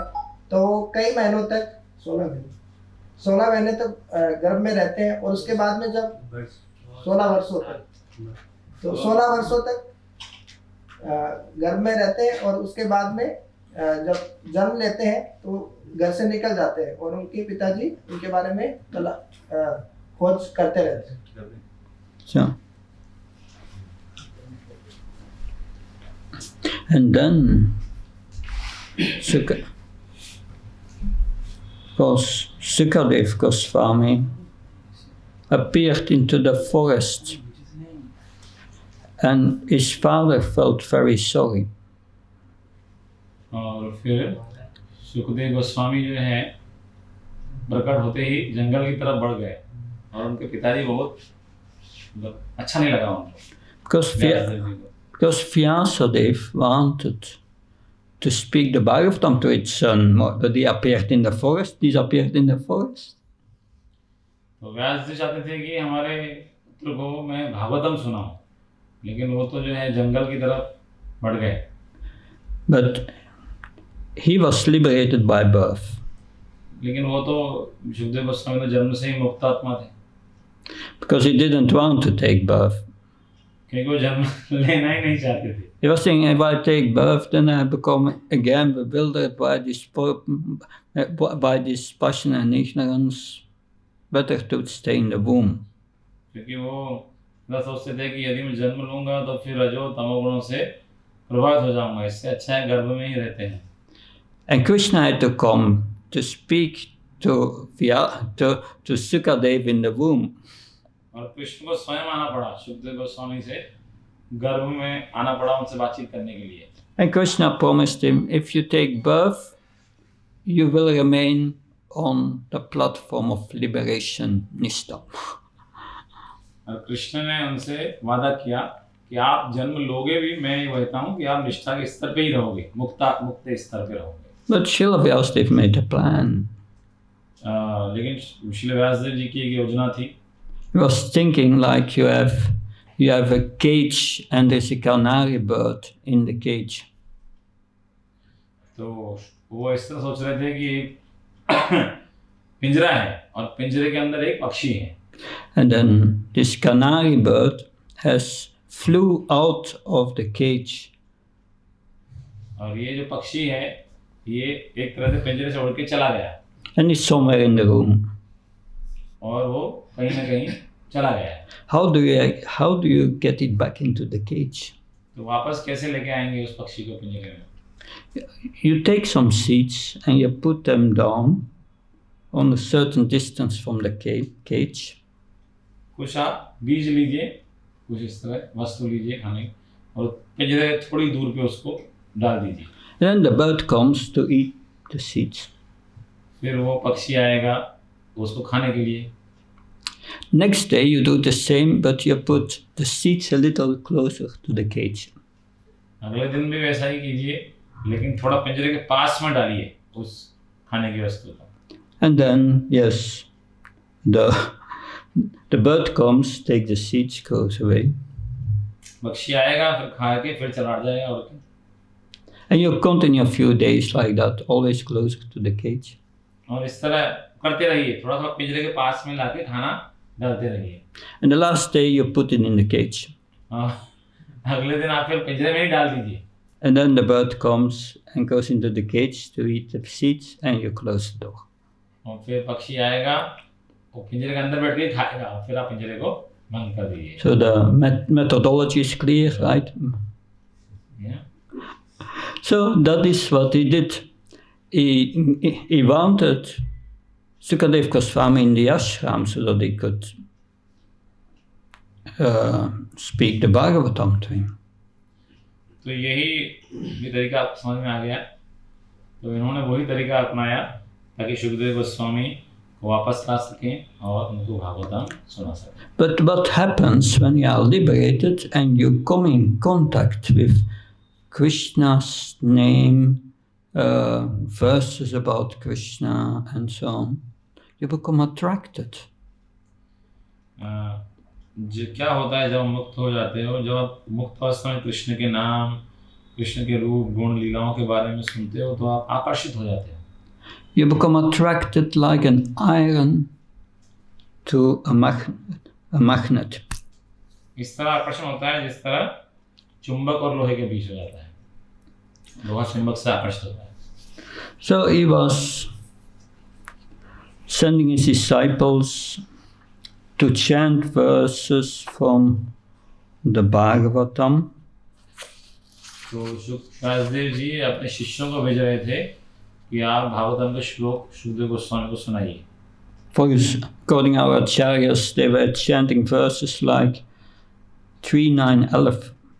तो कई महीनों तक 16 महीने तक गर्भ में रहते हैं और उसके बाद में जब 16 वर्षों तक तो 16 वर्षों तक गर्भ में रहते हैं और उसके बाद में जब जन्म लेते हैं तो घर से निकल जाते हैं और उनके पिताजी उनके बारे में खोज करते रहते हैं। So, and then Sukadeva Goswami appeared into the forest, and his father felt very sorry. और फिर सुखदेव गोस्वामी जो है प्रकट होते ही जंगल की तरफ बढ़ गए और उनके पिताजी बहुत अच्छा नहीं लगा उनको। Because Vyasadeva wanted to speak the Bhagavatam to his son, but he appeared in the forest, disappeared in the forest. तो व्यास जी चाहते थे कि हमारे पुत्र को मैं भागवतम सुनाऊं, लेकिन वो तो जो है जंगल की तरफ बढ़ गए। But he was liberated by birth. लेकिन वो तो सुखदेव गोस्वामी तो जन्म से ही मुक्त आत्मा थे। Because he didn't want to take birth. क्योंकि वो जन्म लेना ही नहीं चाहते थे। He was thinking, if I take birth, then I become again bewildered by this passion and ignorance. Better to stay in the womb. क्योंकि वो सोचते थे कि यदि मैं जन्म लूंगा तो फिर रजो तमोगुणों से प्रभावित हो जाऊंगा, इससे अच्छा है गर्भ में ही रहते हैं। And Krishna had to come to speak to Sukadeva in the womb. और कृष्ण को स्वयं आना पड़ा, सुखदेव गोस्वामी से गर्भ में आना पड़ा उनसे बातचीत करने के लिए। And Krishna promised him, if you take birth, you will remain on the platform of liberation, Nishta. और कृष्ण ने उनसे वादा किया कि आप जन्म लोगे भी, मैं ये कहता हूँ कि आप निष्ठा के स्तर पे ही रहोगे, मुक्त स्तर पे रहोगे। But Srila Vyasdev made a plan. लेकिन श्रील व्यासदेव जी की एक योजना थी। He was thinking like you have a cage and there's a canary bird in the cage. तो वो इस तरह सोच रहे थे कि पिंजरा है और पिंजरे के अंदर एक पक्षी है। And then this canary bird has flew out of the cage. और ये जो पक्षी है ये एक तरह से पिंजरे से उड़ के चला गया। And it's somewhere in the room. और वो कहीं ना कहीं चला गया। How do you get it back into the cage? तो वापस कैसे लेके आएंगे उस पक्षी को पिंजरे में? You take some seeds and you put them down on a certain distance from the cage. कुछ आप बीज लीजिए, कुछ इस तरह वस्तु लीजिए खाने और पिंजरे थोड़ी दूर पे उसको डाल दीजिए। Then the bird comes to eat the seeds. फिर वो पक्षी आएगा उसको खाने के लिए। Next day you do the same, but you put the seeds a little closer to the cage. अगले दिन भी वैसा ही कीजिए, लेकिन थोड़ा पिंजरे के पास में डालिए उस खाने की वस्तु को। And then yes, the bird comes, take the seeds, goes away. पक्षी आएगा फिर खा के फिर चला जाएगा और क्या। And you continue a few days like that, always closer to the cage. और इस तरह करते रहिए, थोड़ा थोड़ा पिंजरे के पास में लाके खाना डालते रहिए। And the last day you put it in the cage. अगले दिन आप फिर पिंजरे में ही डाल दीजिए। And then the bird comes and goes into the cage to eat the seeds, and you close the door. और फिर पक्षी आएगा, वो पिंजरे के अंदर बैठ के खाएगा, फिर आप पिंजरे को बंद कर दीजिए. So the methodology is clear, right? Yeah. So that is what he did. He wanted Sukadeva Goswami in the ashram so that he could speak the Bhagavatam to him. तो यही भी तरीका आप समझ में आ गया. तो इन्होंने वही तरीका अपनाया ताकि सुखदेव गोस्वामी को वापस ला सकें और उनको भागवतम सुना सकें. But what happens when you are liberated and you come in contact with Krishna's name, verses about Krishna and so on, you become attracted. क्या होता है जब आप मुक्त हो जाते हो? जब आप मुक्त अवस्था में कृष्ण के नाम, कृष्ण के रूप, गुण, लीलाओं के बारे में सुनते हो तो आप आकर्षित हो जाते हो. You become attracted like an iron to a magnet. इस तरह आकर्षण होता है जिस तरह चुंबक और लोहे के बीच हो जाता है. लोहा चुंबक से आकर्षित होता है. So he was sending his disciples to chant verses from the Bhagavatam. तो व्यासदेव जी अपने शिष्यों को भेज रहे थे कि आप भागवतम के श्लोक सुखदेव गोस्वामी को सुनाइए. For according to our acharyas, they were chanting verses like 3, 9,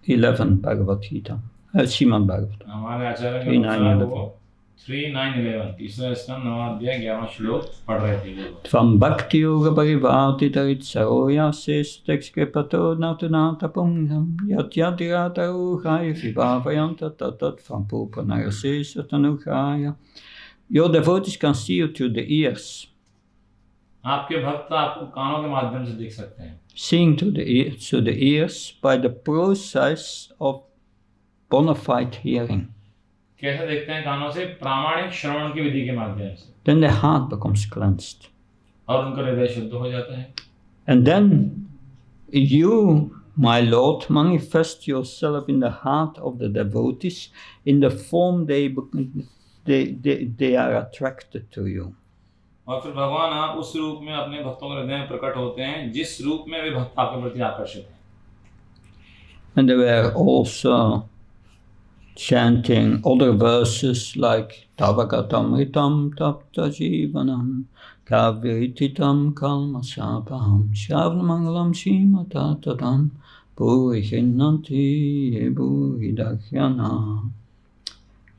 11 Bhagavad Gita, Srimad Bhagavatam. हमारे आचार्य के अनुसार वो 3, 9, 11 तीसरा स्कंद 9वां अध्याय 11वां श्लोक पढ़ रहे थे. From Bhakti Yoga Parivartitarit Saroya Sestekske Pato Natunata Pungam Yat Yadirata Uchaya Vibhavayanta Tatat from Pupanaya Sesatanuchaya. Your devotees can see you through the ears. आपके भक्त आपको कानों के माध्यम से देख सकते हैं. Seeing through the ears by the process of bona fide hearing. कैसे देखते हैं कानों से? प्रामाणिक श्रवण की विधि के माध्यम से. Then the heart becomes cleansed. और उनका हृदय शुद्ध हो जाता है. And then you, my Lord, manifest yourself in the heart of the devotees in the form they are attracted to you. और फिर भगवान आप उस रूप में अपने भक्तों के हृदय में प्रकट होते हैं जिस रूप में वे भक्त आपके प्रति आकर्षित हैं. And they were also chanting other verses like Tavagatam Ritam Tapta Jivanam Kavirititam Kalmasapaham Shavnamangalam Shimata Tadam Puri Hinnanti Puri Dakhyana.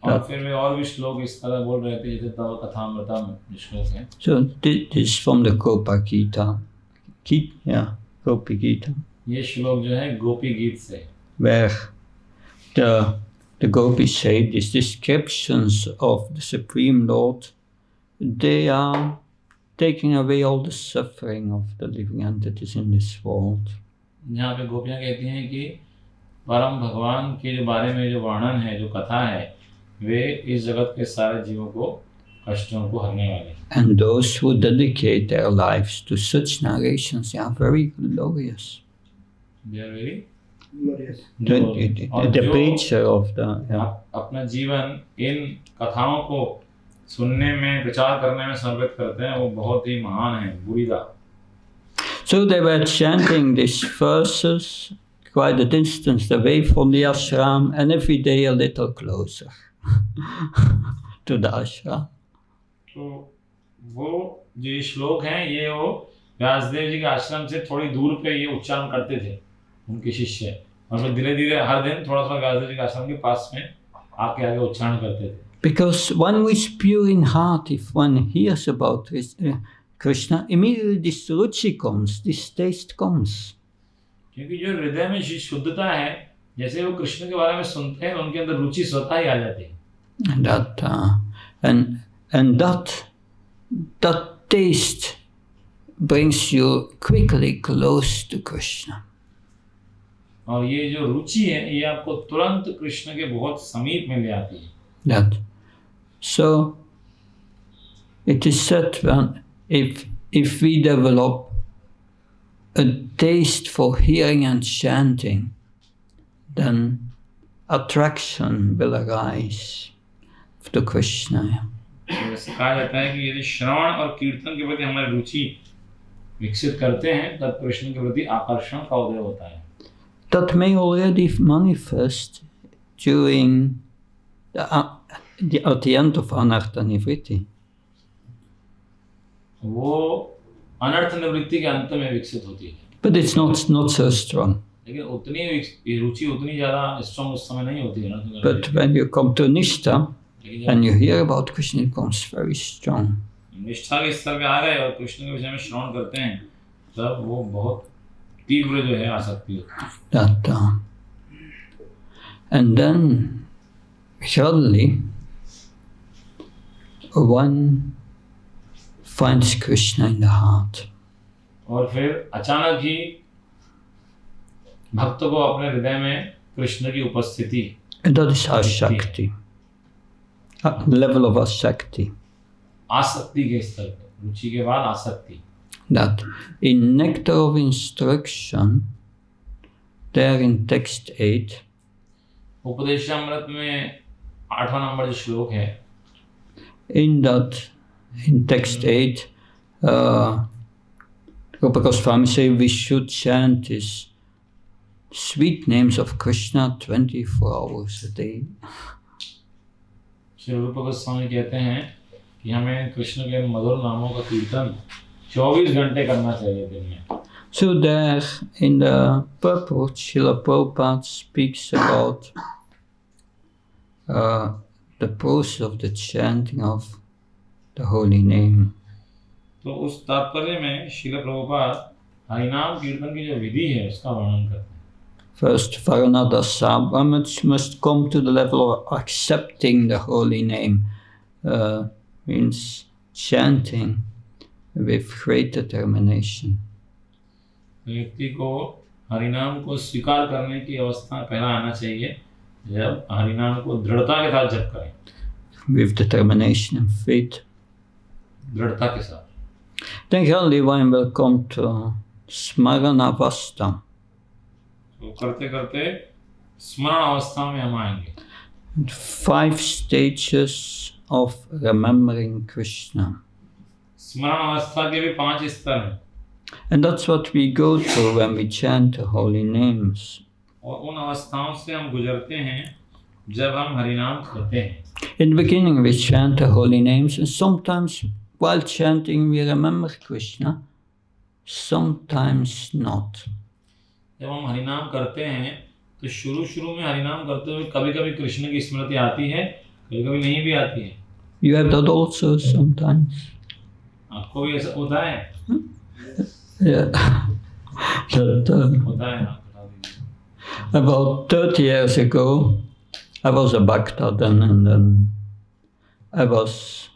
और फिर वे और भी श्लोक इस तरह बोल रहे थे जैसे तव कथामृतम श्लोक हैं. So this is from the Gopa Gita. Gopi Gita. ये श्लोक जो है गोपी गीत से. Where the gopis say these descriptions of the Supreme Lord, they are taking away all the suffering of the living entities in this world. यहाँ पे गोपियाँ कहती हैं कि परम भगवान के जो बारे में जो वर्णन है, जो कथा है, वे इस जगत के सारे जीवों को कष्टों को हरने वाले. And those who dedicate their lives to such narrations, they are very glorious. They are very glorious. The preacher of the अपना जीवन इन कथाओं को सुनने में, प्रचार करने में समर्पित करते हैं, वो बहुत ही महान है, बुरीदा. So they were chanting these verses quite a distance away from the ashram, and every day a little closer to the ashram. तो वो जो श्लोक हैं, ये वो व्यासदेव जी के आश्रम से थोड़ी दूर पे ये उच्चारण करते थे उनके शिष्य, और फिर धीरे धीरे हर दिन थोड़ा थोड़ा व्यासदेव जी के आश्रम के पास में आके आगे उच्चारण करते थे. Because one who is pure in heart, if one hears about Krishna, immediately this ruchi comes, this taste comes. क्योंकि जो हृदय में शुद्धता है, जैसे वो कृष्ण के बारे में सुनते हैं, उनके अंदर रुचि स्वतः ही आ जाती है. And that taste brings you quickly close to Krishna. और ये जो रुचि है, ये आपको तुरंत कृष्ण के बहुत समीप में ले आती है. That. So it is said when if we develop a taste for hearing and chanting, then attraction will arise to Krishna. जैसे कहा जाता है कि यदि श्रवण और कीर्तन के प्रति हमारी रुचि विकसित करते हैं तब कृष्ण के प्रति आकर्षण का उदय होता है. That may already manifest during at the end of anartha nivritti. वो अनर्थ निवृत्ति के अंत में विकसित होती है. But it's not so strong. लेकिन उतनी रुचि उतनी ज़्यादा स्ट्रॉन्ग उस समय नहीं होती है. But when you come to Nishtha and you hear about Krishna, it becomes very strong. निष्ठा के स्तर पे आ गए और कृष्ण के विषय में श्रवण करते हैं तब वो बहुत तीव्र जो है आसक्ति होती है. And then suddenly one finds Krishna in the heart. और फिर अचानक ही भक्त को अपने हृदय में कृष्ण की उपस्थिति. And that is Ashakti, level of Ashakti. आसक्ति के स्तर पर, रुचि के बाद आसक्ति. That in Nectar of Instruction, there in text 8, Upadeshamrita में 8वां नंबर जो श्लोक है, in text 8, Rupa Goswami say we should chant his sweet names of Krishna 24 hours a day. Shri रूप गोस्वामी कहते हैं कि हमें कृष्ण के मधुर नामों का कीर्तन 24 घंटे करना चाहिए दिन में. So there in the purport, Srila Prabhupada speaks about the process of the chanting of the holy name. तो उस तात्पर्य में श्रील प्रभुपाद हरिनाम कीर्तन की जो विधि है उसका वर्णन करते हैं. First, Varanada Sabha must come to the level of accepting the holy name, means chanting with great determination. व्यक्ति को हरिनाम को स्वीकार करने की अवस्था पहला आना चाहिए जब हरिनाम को दृढ़ता के साथ जप करें. With determination and faith. दृढ़ता के साथ. Then gradually one will come to Smaranavastha. तो करते करते स्मरण अवस्था में हम आएंगे. 5 stages of remembering Krishna. स्मरण अवस्था के भी 5 स्तर हैं. And that's what we go through when we chant the holy names. और उन अवस्थाओं से हम गुजरते हैं जब हम हरिनाम करते हैं. In the beginning we chant the holy names, and sometimes while chanting we remember Krishna, sometimes not. जब हम हरिनाम करते हैं तो शुरू में हरिनाम करते हुए कभी-कभी कृष्ण की स्मृति आती है, कभी-कभी नहीं भी आती है. You have that also sometimes. आपको भी ऐसा होता है? Yeah. होता है ना. About 30 years ago, I was a bhakta then, and then I was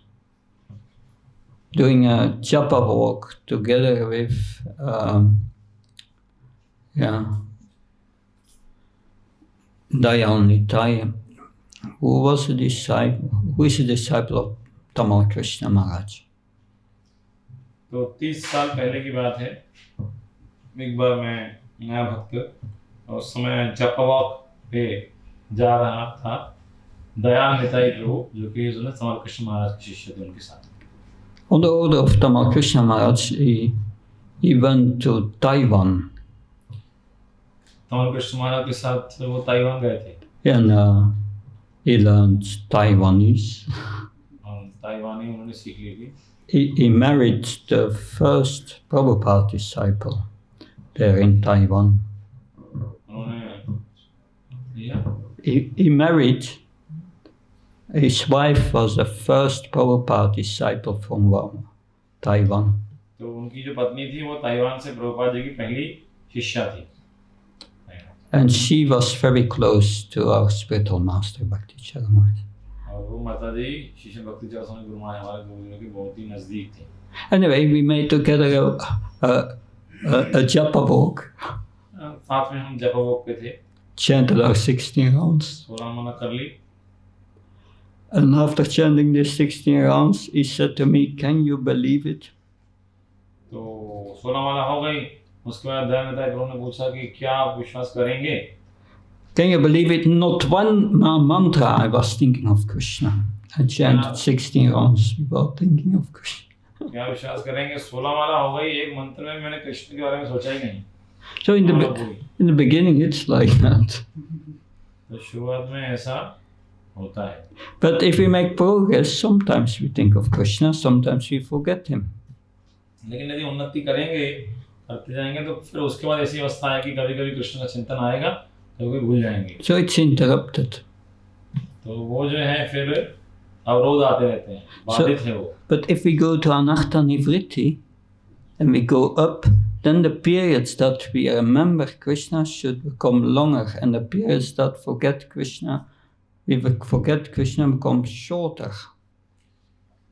doing a japa walk together with Dayal Nitai, who is a disciple of Tamal Krishna Maharaj. तो 30 साल पहले की बात है. एक बार मैं नया भक्त और उस समय जप वॉक पे जा रहा था. दयाल निताई प्रभु जो कि तमाल कृष्ण महाराज के शिष्य थे उनके साथ. On the order of Tamal Krishna Maharaj, he went to Taiwan. तमाल कृष्ण महाराज के साथ वो ताइवान गए थे. And he learned Taiwanese. और ताइवानी उन्होंने सीख ली थी. He married the first Prabhupada disciple there in Taiwan. He married, his wife was the first Prabhupada disciple from Taiwan. तो उनकी जो पत्नी थी वो ताइवान से प्रभुपाद जी की पहली शिष्या थी. And she was very close to our spiritual master Bhakti Charan. और वो माता जी शिष्य भक्ति चरण स्वामी गुरु महाराज हमारे गुरुजी के बहुत ही नजदीक थे. Anyway, we made together a japa walk. साथ में हम जप वॉक पे थे. Chanted our 16 rounds. 16 माला कर ली. And after chanting the 16 rounds, he said to me, "Can you believe it?" तो 16 माला हो गई. उसके बाद दयानंद प्रभु ने पूछा कि क्या आप विश्वास करेंगे? Can you believe it? Not one mantra I was thinking of Krishna. I chanted 16 rounds without thinking of Krishna. क्या विश्वास करेंगे 16 माला हो गई एक मंत्र में मैंने कृष्ण के बारे में सोचा ही नहीं. So in the beginning it's like that. तो शुरुआत में ऐसा होता है. But if we make progress, sometimes we think of Krishna, sometimes we forget him. लेकिन यदि उन्नति करेंगे करते जाएंगे तो फिर उसके बाद ऐसी अवस्था है कि कभी-कभी कृष्ण का चिंतन आएगा कभी भूल जाएंगे. So it's interrupted. तो वो जो है फिर अवरोध आते रहते हैं, बाधित है वो. But if we go to Anartha Nivritti and we go up, then the periods that we remember Krishna should become longer, and the periods that we forget Krishna become shorter.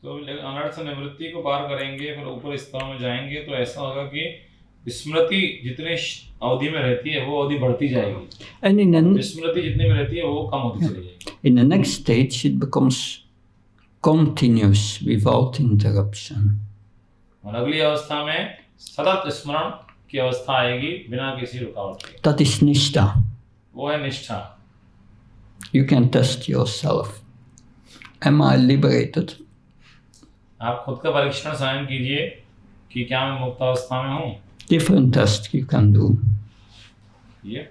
तो अनर्थ निवृत्ति को पार करेंगे फिर ऊपर स्तर में जाएंगे तो ऐसा होगा कि स्मृति जितने अवधि में रहती है वो अवधि बढ़ती जाएगी. And स्मृति जितने में रहती है वो कम होती चली जाएगी. In the next stage it becomes continuous without interruption. और अगली अवस्था में सतत स्मरण की अवस्था आएगी बिना किसी रुकावट के. That is nishtha. वो है निष्ठा. You can test yourself. Am I liberated? आप खुद का परीक्षण स्वयं कीजिए कि क्या मैं मुक्त अवस्था में हूँ. Different tests you can do. Yeah.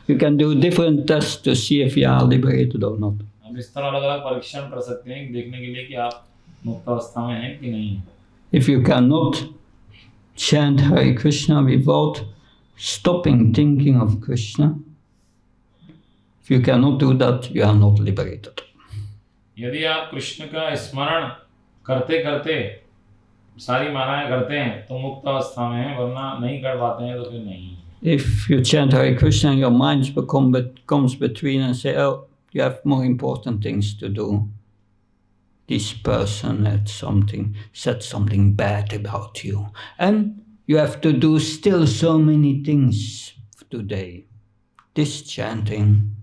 You can do different tests to see if you are liberated or not. हम इस तरह अलग अलग परीक्षण कर सकते हैं देखने के लिए कि आप मुक्त अवस्था में हैं कि नहीं हैं. If you cannot chant Hare Krishna without stopping thinking of Krishna, if you cannot do that, you are not liberated. यदि आप कृष्ण का स्मरण करते करते सारी मालाएं करते हैं तो मुक्त अवस्था में हैं, वरना नहीं कर पाते हैं तो फिर नहीं. If you chant Hare Krishna and your mind comes between and say, oh, you have more important things to do. This person said something bad about you. And you have to do still so many things today. This chanting.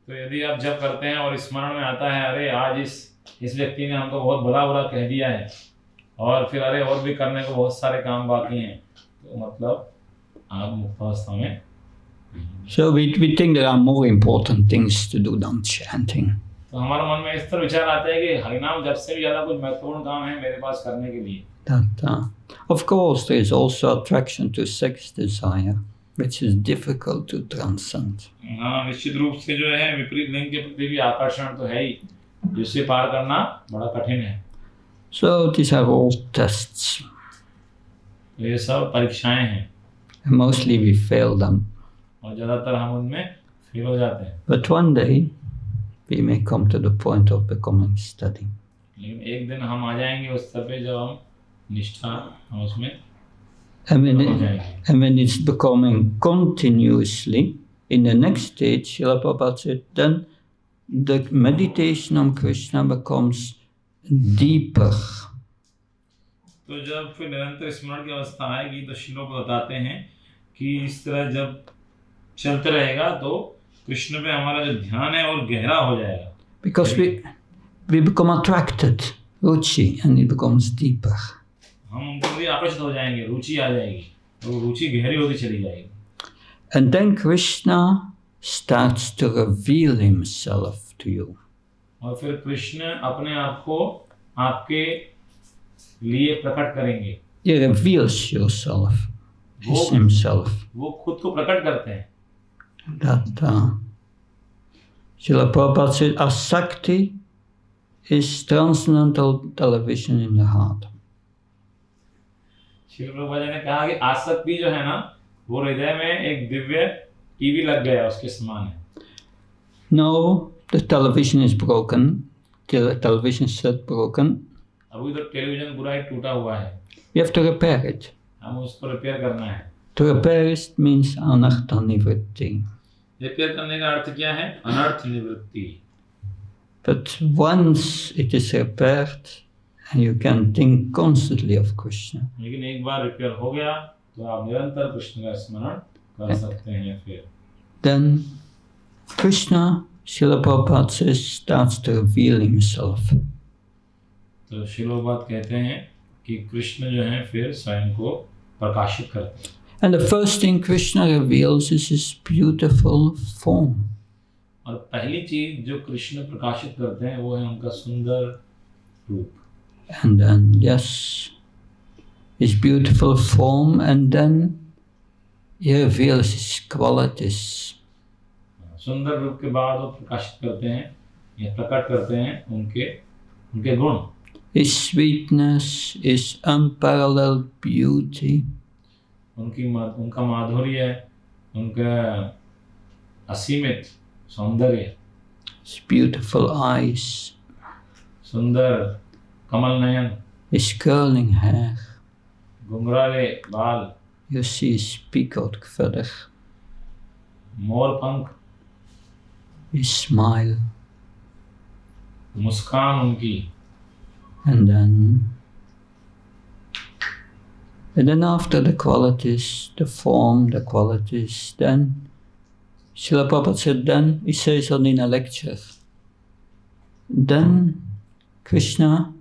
तो यदि आप जब करते हैं और स्मरण में आता है अरे आज इस व्यक्ति ने हमको बहुत बुरा कह दिया है और फिर अरे और भी करने को बहुत सारे काम बाकी हैं तो मतलब आप मुक्त अवस्था में. So we think there are more important things to do than chanting. तो हमारे मन में इस तरह विचार आता है कि हरिनाम जप से भी ज़्यादा कुछ महत्वपूर्ण काम है मेरे पास करने के लिए. Of course, there is also attraction to sex desire, which is difficult to transcend. हाँ, निश्चित रूप से जो है विपरीत लिंग के प्रति भी आकर्षण तो है ही जिससे पार करना बड़ा कठिन है. So these are all tests. ये सब परीक्षाएं हैं. And mostly we fail them. और ज़्यादातर हम उनमें फेल हो जाते हैं. But one day we may come to the point of becoming steady. लेकिन एक दिन हम आ जाएंगे उस स्तर पे जब हम निष्ठा हम उसमें and when it's becoming continuously in the next stage, Srila Prabhupada said, then the meditation on Krishna becomes deeper. तो जब फिर निरंतर स्मरण की अवस्था आएगी तो श्रील बताते हैं कि इस तरह जब चलते रहेगा तो कृष्ण पे हमारा जो ध्यान है और गहरा हो जाएगा. Because we become attracted, ruchi, and it becomes deeper. हम उनके लिए आकर्षित हो जाएंगे, रुचि आ जाएगी, तो रुचि गहरी होती चली जाएगी. And then Krishna starts to reveal himself to you. और फिर कृष्ण अपने आप को आपके लिए प्रकट करेंगे. He reveals himself. वो खुद को प्रकट करते हैं. That Srila Prabhupada said, Asakti is transcendental television in the heart. Srila Prabhupada ने कहा कि आसक्ति जो है ना वो हृदय में एक दिव्य टीवी लग गया उसके समान है. Now the television is broken. The television set broken. अभी तो टेलीविजन पूरा ही टूटा हुआ है. We have to repair it. हम उसको रिपेयर करना है. To repair it means anartha nivritti. Repair करने का अर्थ क्या है? अनर्थ निवृत्ति. But once it is repaired, you can think constantly of Krishna. लेकिन एक बार रिपेयर हो गया तो आप निरंतर कृष्ण का स्मरण कर सकते हैं. फिर Then Krishna, Srila Prabhupada says, starts to reveal himself. तो श्रील प्रभुपाद कहते हैं कि कृष्ण जो है फिर स्वयं को प्रकाशित करते हैं. And the first thing Krishna reveals is his beautiful form. और पहली चीज जो कृष्ण प्रकाशित करते हैं वो है उनका सुंदर रूप. And then, yes, his beautiful form, and then he reveals his qualities. सुंदर रूप के बाद वो प्रकाशित करते हैं या प्रकट करते हैं उनके गुण. His sweetness, his unparalleled beauty. उनका माधुर्य, उनका असीमित सौंदर्य. His beautiful eyes. सुंदर Kamal Nayan. His curling hair. घुंघराले बाल. You see his peacock feather. मोर पंख. His smile. मुस्कान उनकी. And then after the qualities, the form, the qualities, then Srila Prabhupada said, then he says on in a lecture, then Krishna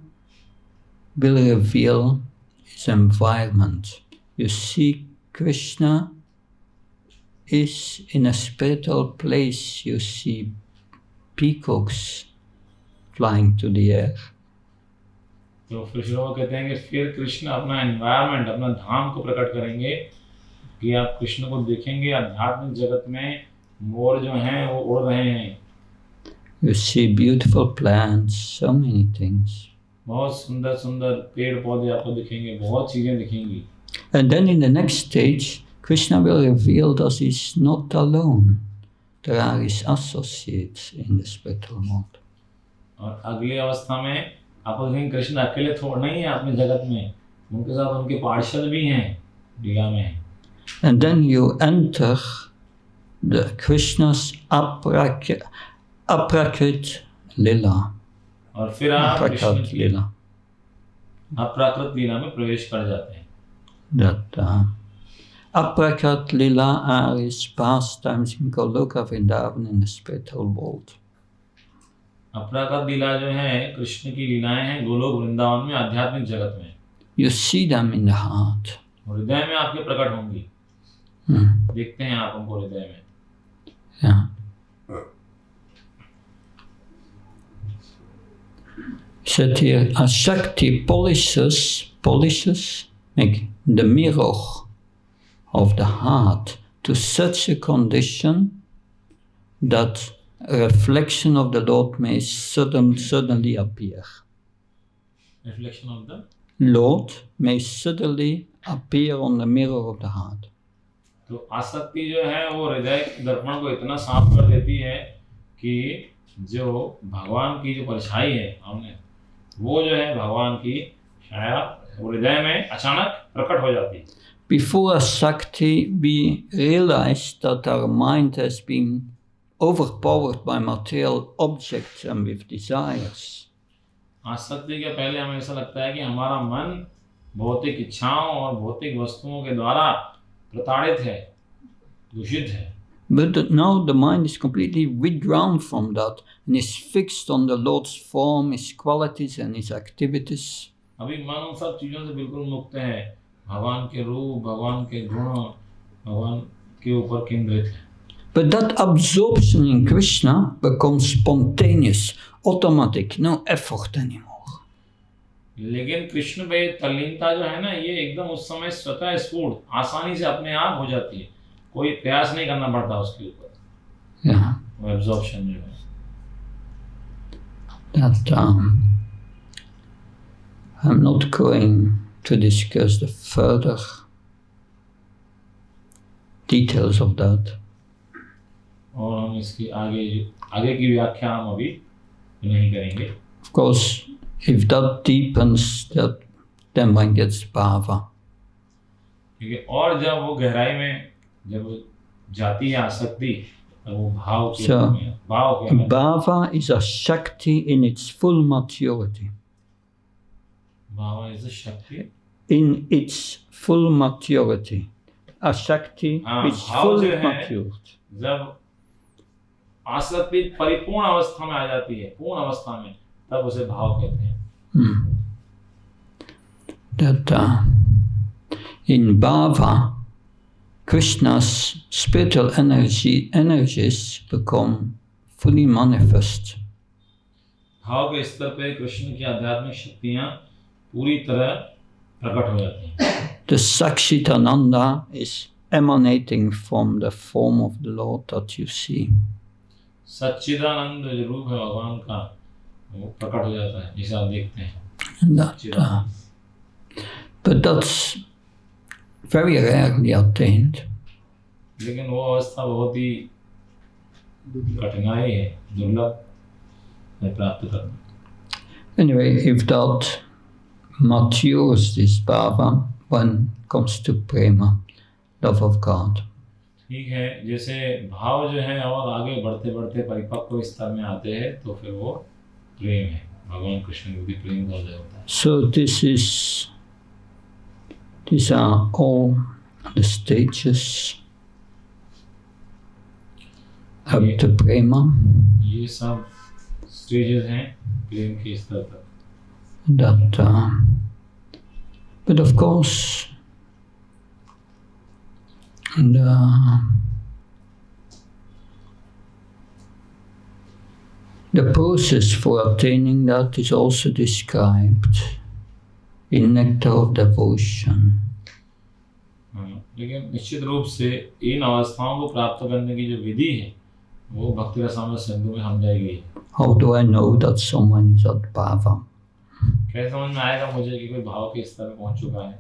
will reveal his environment. You see, Krishna is in a spiritual place. You see peacocks flying to the air. तो फिर श्रीला कहते हैं कि फिर कृष्ण अपना environment, अपना धाम को प्रकट करेंगे कि आप कृष्ण को देखेंगे आध्यात्मिक जगत में मोर जो हैं वो उड़ रहे हैं. You see beautiful plants, so many things. बहुत सुंदर सुंदर पेड़ पौधे आपको दिखेंगे, बहुत चीजें दिखेंगी. And then in the next stage, Krishna will reveal that he's not alone. There are his associates in the spiritual world. और अगली अवस्था में आपको देखेंगे कृष्ण अकेले थोड़ा नहीं है अपनी जगत में, उनके साथ उनके पार्षद भी हैं, लीला में. And then you enter the Krishna's aprakrit lila. और फिर आप कृष्ण की अपराकृत लीला में प्रवेश कर जाते हैं. That aprakrit lila are his pastimes in Goloka Vrindavan in the spiritual world. अपराकृत लीला जो है कृष्ण की लीलाएं हैं गोलोक वृंदावन में आध्यात्मिक जगत में. You see them in the heart. हृदय में आपके प्रकट होंगी. देखते हैं आप उनको हृदय में. Yeah. Said here, a Shakti polishes make the mirror of the heart to such a condition that a reflection of the Lord may suddenly appear. Reflection of the Lord may suddenly appear on the mirror of the heart. तो आसक्ति जो है वो हृदय दर्पण को इतना साफ कर देती है कि जो भगवान की जो परछाई है हमने वो जो है भगवान की छाया हृदय में अचानक प्रकट हो जाती है. Before a Shakti, we realize that our mind has been overpowered by material objects and with desires. आसक्ति के पहले हमें ऐसा लगता है कि हमारा मन भौतिक इच्छाओं और भौतिक वस्तुओं के द्वारा प्रताड़ित है, दूषित है. But now the mind is completely withdrawn from that and is fixed on the Lord's form, His qualities and His activities. अभी मन उन सब चीजों से बिल्कुल मुक्त है, भगवान के रूप, भगवान के गुण, भगवान के ऊपर केंद्रित है. But that absorption in Krishna becomes spontaneous, automatic, no effort anymore. लेकिन कृष्ण पे तल्लीनता जो है ना ये एकदम उस समय स्वतः स्फूर्त आसानी से अपने आप हो जाती है, कोई प्रयास नहीं करना पड़ता उसके ऊपर. वो एब्जॉर्प्शन जो है that I'm not going to discuss the further details of that. और हम इसकी आगे की व्याख्या हम अभी नहीं करेंगे. Of course, if that deepens, that then one gets bhava. क्योंकि और जब वो गहराई में जब जाती है आसक्ति तो वो भाव के So, भाव क्या है? bhava is a Shakti in its full maturity. भाव is a शक्ति. In its full maturity. A Shakti is भाव fully जो है, matured. जब आसक्ति परिपूर्ण अवस्था में आ जाती है, पूर्ण अवस्था में, तब उसे भाव कहते हैं. That in bhava, Krishna's spiritual energies become fully manifest. भाव के स्तर पे कृष्ण की आध्यात्मिक शक्तियां पूरी तरह प्रकट हो जाती हैं. The Sakshitananda is emanating from the form of the Lord that you see. सच्चिदानंद जो रूप है भगवान का वो प्रकट हो जाता है जिसे आप देखते हैं. But that's very rarely attained. लेकिन वो अवस्था बहुत ही कठिनाई है, दुर्लभ है प्राप्त करना. Anyway, if that matures this bhava, one comes to prema, love of God. ठीक है, जैसे भाव जो है और आगे बढ़ते बढ़ते परिपक्व स्तर में आते हैं तो फिर वो प्रेम है, भगवान कृष्ण के प्रति प्रेम का उदय होता है. So these are all the stages up to prema. ये सब स्टेजेस हैं प्रेम के स्तर तक. But of course, the process for attaining that is also described in Nectar of Devotion. लेकिन निश्चित रूप से इन अवस्थाओं को प्राप्त करने की जो विधि है वो भक्ति रसामृत सिंधु में समझाई गई है. How do I know that someone is at bhava? कैसे समझ में आएगा मुझे कि कोई भाव के स्तर में पहुंच चुका है?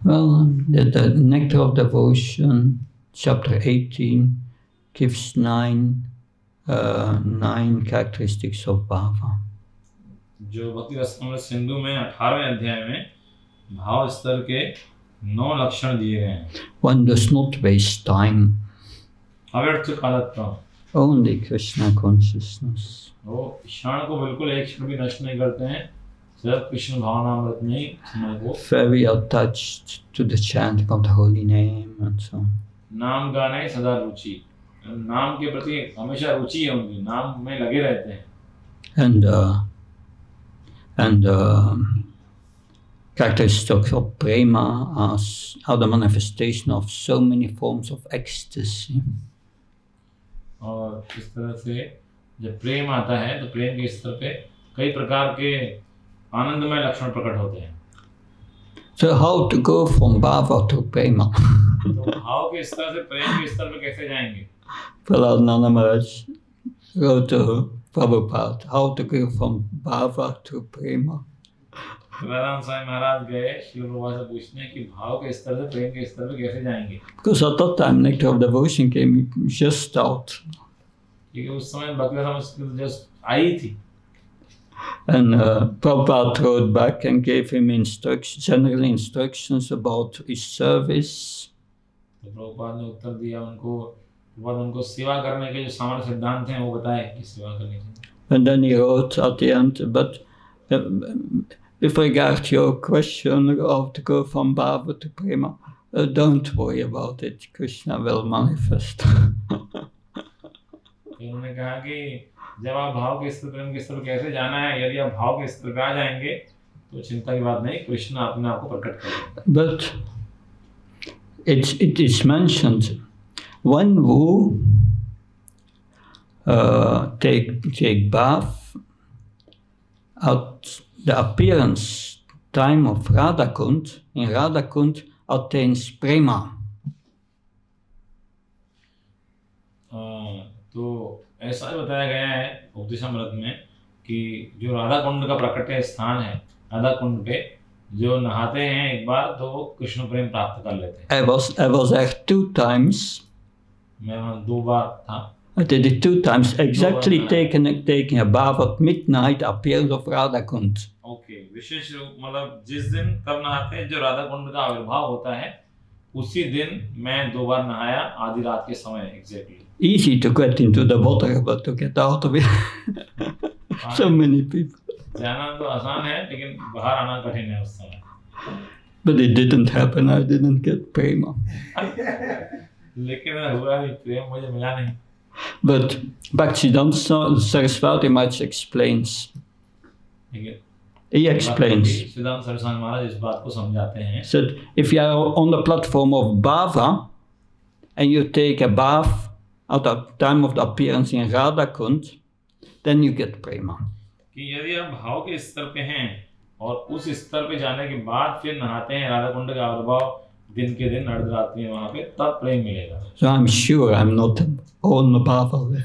Well, the Nectar of Devotion, chapter 18, gives nine characteristics of bhava. जो भक्ति रसामृत सिंधु में 18वें अध्याय में भाव स्तर के 9 लक्षण दिए गए हैं. One does not waste time. अव्यर्थ कालत्व. Only Krishna consciousness. वो क्षण को बिल्कुल एक क्षण भी नष्ट नहीं करते हैं, सिर्फ कृष्ण भावनामृत में ही समय को. Very attached to the chanting of the holy name and so on. नाम गाने सदा रुचि, नाम के प्रति हमेशा रुचि है उनकी, नाम में लगे रहते हैं. And characteristics of prema are the manifestation of so many forms of ecstasy. और इस तरह से जब प्रेम आता है तो प्रेम के स्तर पे कई प्रकार के आनंदमय लक्षण प्रकट होते हैं. So how to go from bhava to prema? तो भाव के स्तर से प्रेम के स्तर पे कैसे जाएंगे? Prabhupada Maharaj wrote to Prabhupada, how to go from bhava to prema. Swami Maharaj गए श्री प्रभुपाद से पूछने कि भाव के स्तर से प्रेम के स्तर पे कैसे जाएंगे? Because at that time Nectar of Devotion came just out. क्योंकि उस समय भक्ति रसामृत जस्ट आई थी. And Prabhupada wrote back and gave him general instructions about his service. तो प्रभुपाद ने उत्तर दिया उनको, प्रभुपाद उनको सेवा करने के जो सामान्य सिद्धांत हैं वो बताए कि सेवा करनी चाहिए. And then he wrote at the end, but with regard to your question how to go from bhava to prema, don't worry about it. Krishna will manifest. उन्होंने कहा कि जब आप भाव के स्तर प्रेम के स्तर पर कैसे जाना है, यदि आप भाव के स्तर पर आ जाएंगे तो चिंता की बात नहीं, कृष्ण अपने आप को प्रकट करेगा. But it is mentioned one who take bath at the appearance time of Radha Kund, in Radha Kund attains prema. तो ऐसा बताया गया है उपदेशामृत में कि जो राधा कुंड का प्रकट स्थान है, राधा कुंड पे जो नहाते हैं एक बार तो वो कृष्ण प्रेम प्राप्त कर लेते हैं. I was there 2 times. मैं वहाँ 2 बार था. I did it 2 times, exactly taking a bath at midnight, appearance of Radha Kund. Okay, विशेष रूप मतलब जिस दिन कब नहाते हैं जो राधा कुंड का आविर्भाव होता है उसी दिन मैं 2 बार नहाया आधी रात के समय. Exactly. Easy to get into the water, but to get out of it, so many people. जाना तो आसान है लेकिन बाहर आना कठिन है उस समय. But it didn't happen. I didn't get prema. लेकिन हुआ नहीं, प्रेम मुझे मिला नहीं. But Bhaktivedanta Saraswati Maharaj explains. He explains. सिद्धांत सरस्वती महाराज इस बात को समझाते हैं. Said if you are on the platform of bhava, and you take a bath at the time of the appearance in Radha Kund, then you get prema. कि यदि आप भाव के स्तर पे हैं और उस स्तर पे जाने के बाद फिर नहाते हैं राधा कुंड का आविर्भाव दिन के दिन अर्धरात्रि में वहाँ पे, तब प्रेम मिलेगा. So I'm sure I'm not on the bath of it.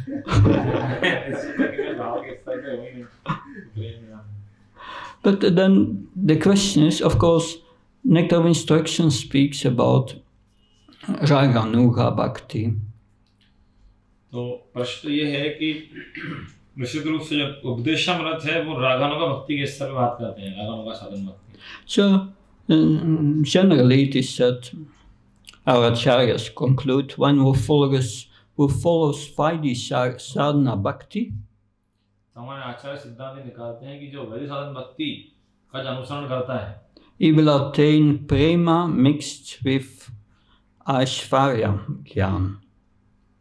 But then the question is, of course, Nectar of Instruction speaks about Raganuga Bhakti. तो प्रश्न ये है कि निश्चित रूप से जब उपदेशामृत है वो रागानुगा भक्ति के स्तर पे बात करते हैं, रागानुगा साधन भक्ति. So generally it is that our acharyas conclude one who follows Vaidhi sadhana bhakti, हमारे आचार्य सिद्धांत निकालते हैं कि जो वैदिक साधन भक्ति का जो अनुसरण करता है, he will attain prema mixed with aishvarya jnana.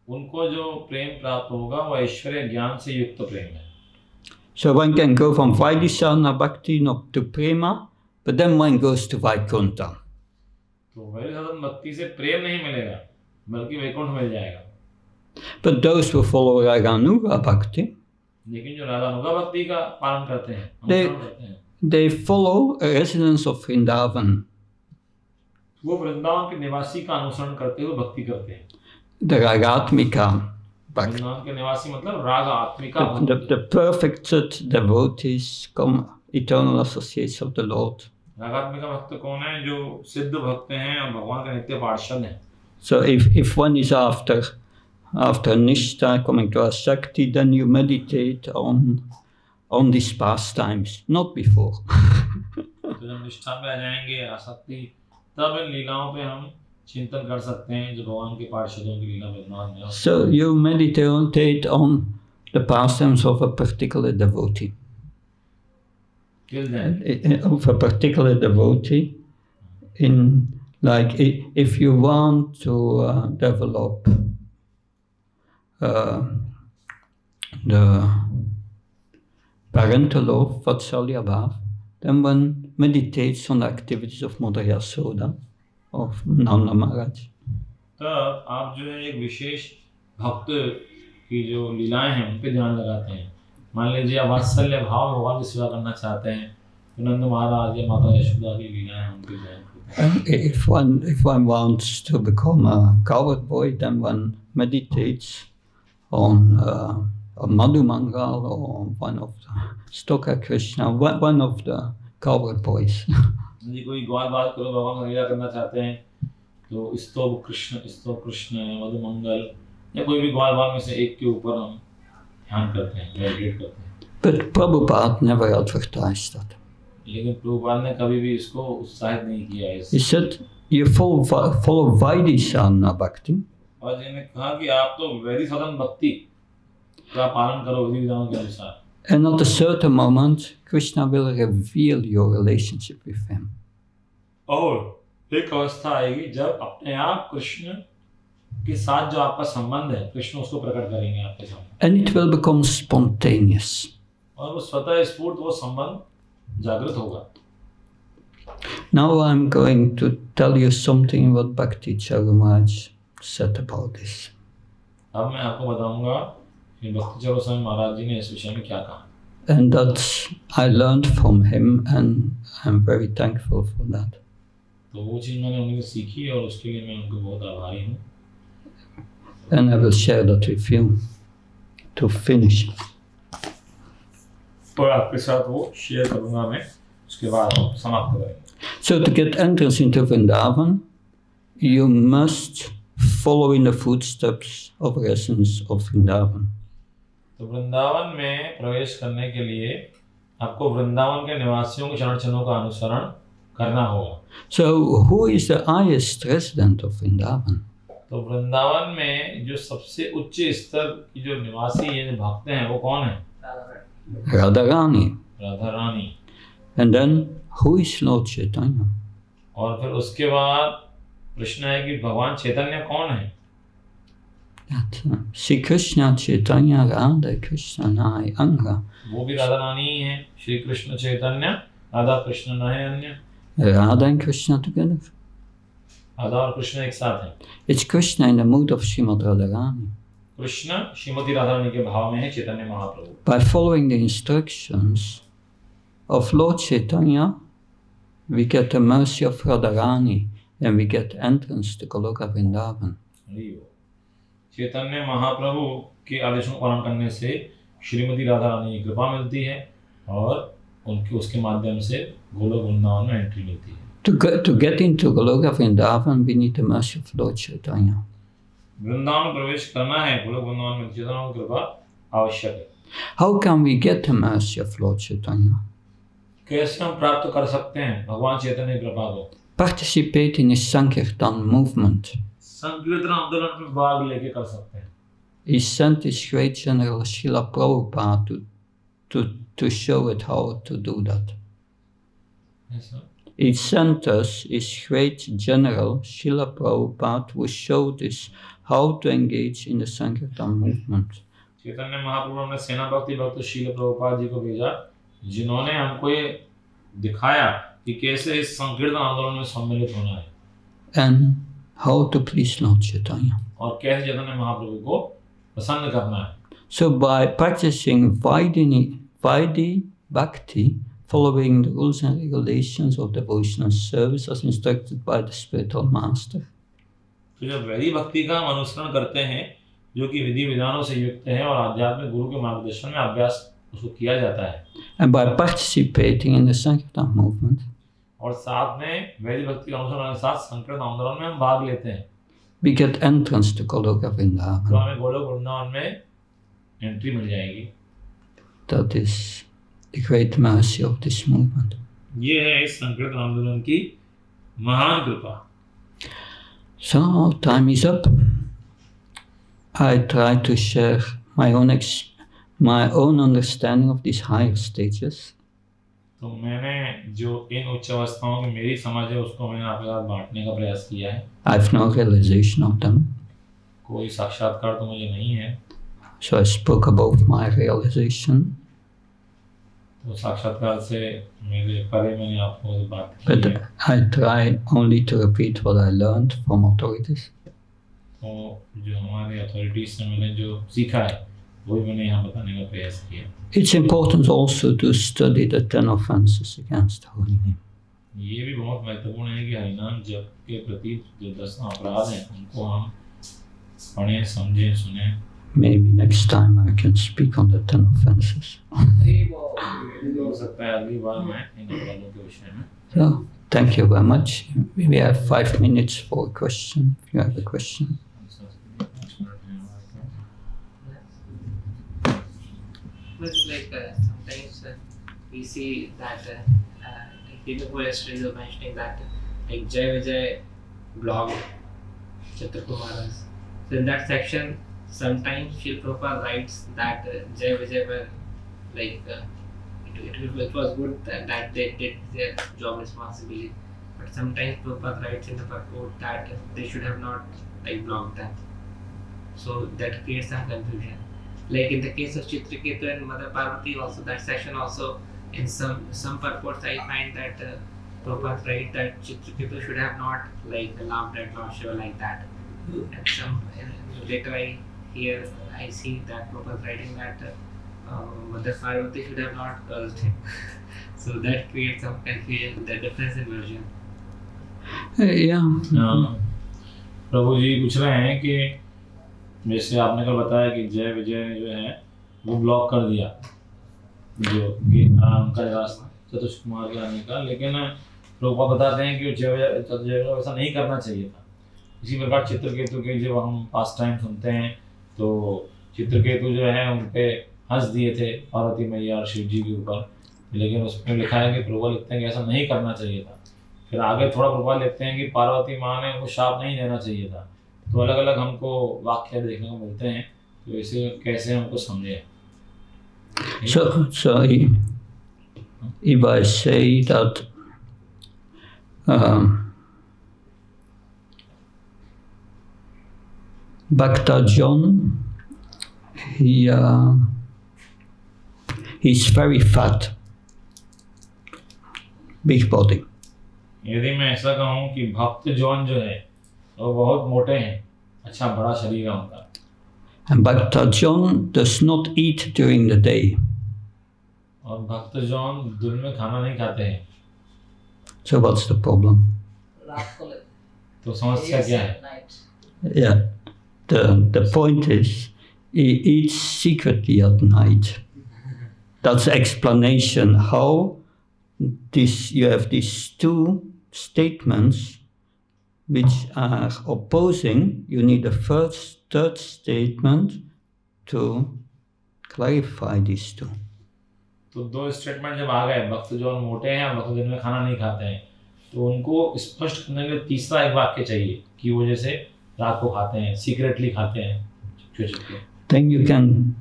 उनको जो प्रेम प्राप्त होगा वो ऐश्वर्य ज्ञान से युक्त प्रेम है. So one can go from Vaidhi sadhana bhakti not to prema, but then one goes to Vaikuntha. तो वैदिक साधन भक्ति से प्रेम नहीं मिलेगा बल्कि वैकुंठ मिल जाएगा. But those who follow Raganuga bhakti, लेकिन जो रागानुगा भक्ति का पालन करते हैं, अनुसरण करते हैं, they follow a residence of Vrindavan. वो वृंदावन के निवासी का अनुसरण करते हुए भक्ति करते हैं. The Ragatmika bhakti. वृंदावन के निवासी मतलब राग आत्मिका भक्ति. The perfected devotees, eternal associates of the Lord. रागात्मिका भक्त कौन है? जो सिद्ध भक्त हैं और भगवान का नित्य पार्षद हैं. So if one is after Nishtha, coming to Asakti, then you meditate on these pastimes, not before. तो जब निष्ठा में आ जाएंगे आसक्ति, तब इन लीलाओं पे हम चिंतन कर सकते हैं जो भगवान के पार्षदों की लीला वृंदावन में. So you meditate on the pastimes of a particular devotee. Till then, Of a particular devotee, in like if you want to develop the parental love, Vatsalya Bhav, then one meditates on the activities of Mother Yasoda, of Nanda Maharaj. तब आप जो है एक विशेष भक्त की जो लीलाएं हैं उन पे ध्यान लगाते हैं. मान लीजिए आप वात्सल्य भाव में भगवान की सेवा करना चाहते हैं तो नंद महाराज या माता यशोदा की लीलाएं हैं उनके ध्यान करते हैं. If one wants to become a coward boy, then one meditates on Madhu Mangal or one of the Stoka Krishna, one of the coward boys. यदि कोई ग्वाल बात करो भगवान का लीला करना चाहते हैं तो स्तोभ कृष्ण मधु मंगल या कोई भी ग्वाल बात में से एक के ऊपर हम ध्यान करते हैं, मेडिटेट करते हैं. But Prabhupada never advertised that. लेकिन प्रभुपाद ने कभी भी इसको उत्साहित नहीं किया है. He said, you follow Vaidhi sadhana bhakti. और जिन्होंने कहा कि आप तो वैदिक साधन भक्ति का पालन करो विधि विधानों के अनुसार. And at a certain moment, Krishna will reveal your relationship with him. और एक अवस्था आएगी जब अपने आप कृष्ण के साथ जो आपका संबंध है कृष्ण उसको प्रकट करेंगे आपके सामने. And it will become spontaneous. और वो स्वतः स्फूर्त वो संबंध जागृत होगा. Now I'm going to tell you something what Bhakti Charu Maharaj said about this. अब मैं आपको बताऊंगा कि भक्ति चारू स्वामी महाराज जी ने इस विषय में क्या कहा. And that I learned from him and I'm very thankful for that. तो वो चीज़ मैंने उनसे सीखी और उसके लिए मैं उनको बहुत आभारी हूँ. And I will share that with you to finish. और आपके साथ वो शेयर करूँगा मैं उसके बाद समाप्त करेंगे. So to get entrance into Vrindavan, you must follow in the footsteps of residents of Vrindavan. तो वृंदावन में प्रवेश करने के लिए आपको वृंदावन के निवासियों के चरण चिन्हों का अनुसरण करना होगा. So who is the highest resident of Vrindavan? तो वृंदावन में जो सबसे उच्च स्तर की जो निवासी है जो भक्त हैं वो कौन है? Radharani. Radha Rani. And then who is Lord Chaitanya? और फिर उसके बाद प्रश्न है कि भगवान चैतन्य कौन है? Shri Krishna Chaitanya Radha Krishna Nai Anga. वो भी राधा रानी ही है. श्री कृष्ण चैतन्य राधा कृष्ण न है अन्य. Radha and Krishna together. Radha और कृष्ण एक साथ हैं। It's Krishna in the mood of Srimad Radharani. Krishna Shrimati Radha Rani के भाव में है Chaitanya Mahaprabhu. By following the instructions of Lord Chaitanya, we get the mercy of Radharani and we get entrance to Goloka Vrindavan. Chaitanya Mahaprabhu के आदेशों का पालन करने से श्रीमती राधा रानी की कृपा मिलती है और उनके उसके माध्यम से गोलोक वृंदावन में एंट्री मिलती है। To get into Goloka Vrindavan, we need the mercy of Lord Chaitanya. Vrindavan प्रवेश करना है, गोलोक वृंदावन में चैतन्य की कृपा आवश्यक है। How can we get the mercy of Lord Chaitanya? कैसे हम प्राप्त कर सकते हैं भगवान चैतन्य की कृपा को? Participate in his Sankirtan movement. संकीर्तन आंदोलन में भाग लेके कर सकते हैं। He sent his great general Srila Prabhupada to show it how to do that. Yes, sir. He sent us his great general Srila Prabhupada who showed us how to engage in the Sankirtan movement. Chaitanya Mahaprabhu ने सेना भक्ति भक्त श्रील प्रभुपाद जी को भेजा, जिन्होंने हमको ये दिखाया कि कैसे इस संकीर्तन आंदोलन में सम्मिलित होना है and how to please Lord Chaitanya. और कैसे चैतन्य महाप्रभु को प्रसन्न करना है। So by practicing Vaidhi Bhakti, following the rules and regulations of devotional service as instructed by the spiritual master. तो जब वैदिक भक्ति का हम अनुसरण करते हैं जो कि विधि विधानों से युक्त है और आध्यात्मिक गुरु के मार्गदर्शन में अभ्यास उसको किया जाता है And by participating in the Sankirtan movement, और साथ में वैदिक भक्ति का अनुसरण के साथ संकीर्तन आंदोलन में हम भाग लेते हैं, we get entrance to Goloka तो Vrindavan. हमें गोलोक वृंदावन में एंट्री मिल जाएगी। That is the great mercy of this movement. ये है इस संकीर्तन आंदोलन की महान कृपा। So time is up. I try to share my own understanding of these higher stages. तो मैंने जो इन उच्च अवस्थाओं की मेरी समझ है उसको मैंने आपके साथ बांटने का प्रयास किया है। I have no realization of them. कोई साक्षात्कार तो मुझे नहीं है, So I spoke about my realization. तो साक्षात्कार से मेरे परे मैंने आपको बात की But है। I try only to repeat what I learned from authorities. तो जो हमारे अथॉरिटीज से मैंने जो सीखा है वही मैंने यहाँ बताने का प्रयास किया। It's important also to study the 10 offenses against the holy name. ये भी बहुत महत्वपूर्ण है कि हरिनाम जप के प्रति जो 10 अपराध हैं उनको हम पढ़ें, समझें, सुनें। Maybe next time I can speak on the 10 offenses. हो सकता है अगली बार मैं इन अपराधों के विषय में। So, thank you very much. We have 5 minutes for a question, if you have a question. But like sometimes we see that like even before yesterday you were mentioning that like Jai Vijay blog Chitrakumar. So in that section sometimes Srila Prabhupada writes that Jai Vijay were like it was good that they did their job responsibly, but sometimes Prabhupada writes in the purport that they should have not like blocked them. So that creates some confusion. Like in the case of Chitraketu and Mother Parvati also, that section also in some purports I find that Prabhupada write that Chitraketu should have not like laughed at Lord Shiva like that. And some later I see that Prabhupada writing that Mother Parvati should have not cursed him. So that creates some confusion, the difference in version. Yeah. प्रभु जी पूछ रहे हैं कि जैसे आपने कल बताया कि जय विजय ने जो है वो ब्लॉक कर दिया जो उनका रास्ता चतुष कुमार के आने का, लेकिन प्रभुपाद बताते हैं कि जय विजय ऐसा नहीं करना चाहिए था। इसी प्रकार चित्रकेतु के जब हम पास टाइम सुनते हैं तो चित्रकेतु जो है उन पे हंस दिए थे पार्वती मैया और शिव जी के ऊपर, लेकिन उसमें लिखा है कि प्रभुपाद लिखते हैं कि ऐसा नहीं करना चाहिए था। फिर आगे थोड़ा प्रभुपाद लिखते हैं कि पार्वती माँ ने उनको शाप नहीं देना चाहिए था। तो अलग अलग हमको वाक्य देखने को मिलते हैं, तो इसे कैसे हमको समझे। So if I say that Bhakta John, he's very fat, big body. यदि मैं ऐसा कहूँ कि भक्त जॉन जो है वो बहुत मोटे हैं, अच्छा बड़ा शरीर है उनका। And Bhaktajan does not eat during the day. और भक्तजन दिन में खाना नहीं खाते हैं। So what's the problem? तो समस्या क्या है? Yeah, the point is, he eats secretly at night. That's explanation how you have these two statements which are opposing. You need a third statement to clarify these two. तो दो statement जब आ गए, भक्तजन मोटे हैं और भक्त दिन में खाना नहीं खाते हैं, तो उनको स्पष्ट करने के लिए तीसरा एक वाक्य चाहिए कि वो जैसे रात को खाते हैं, सीक्रेटली खाते हैं, चुपके। Then you can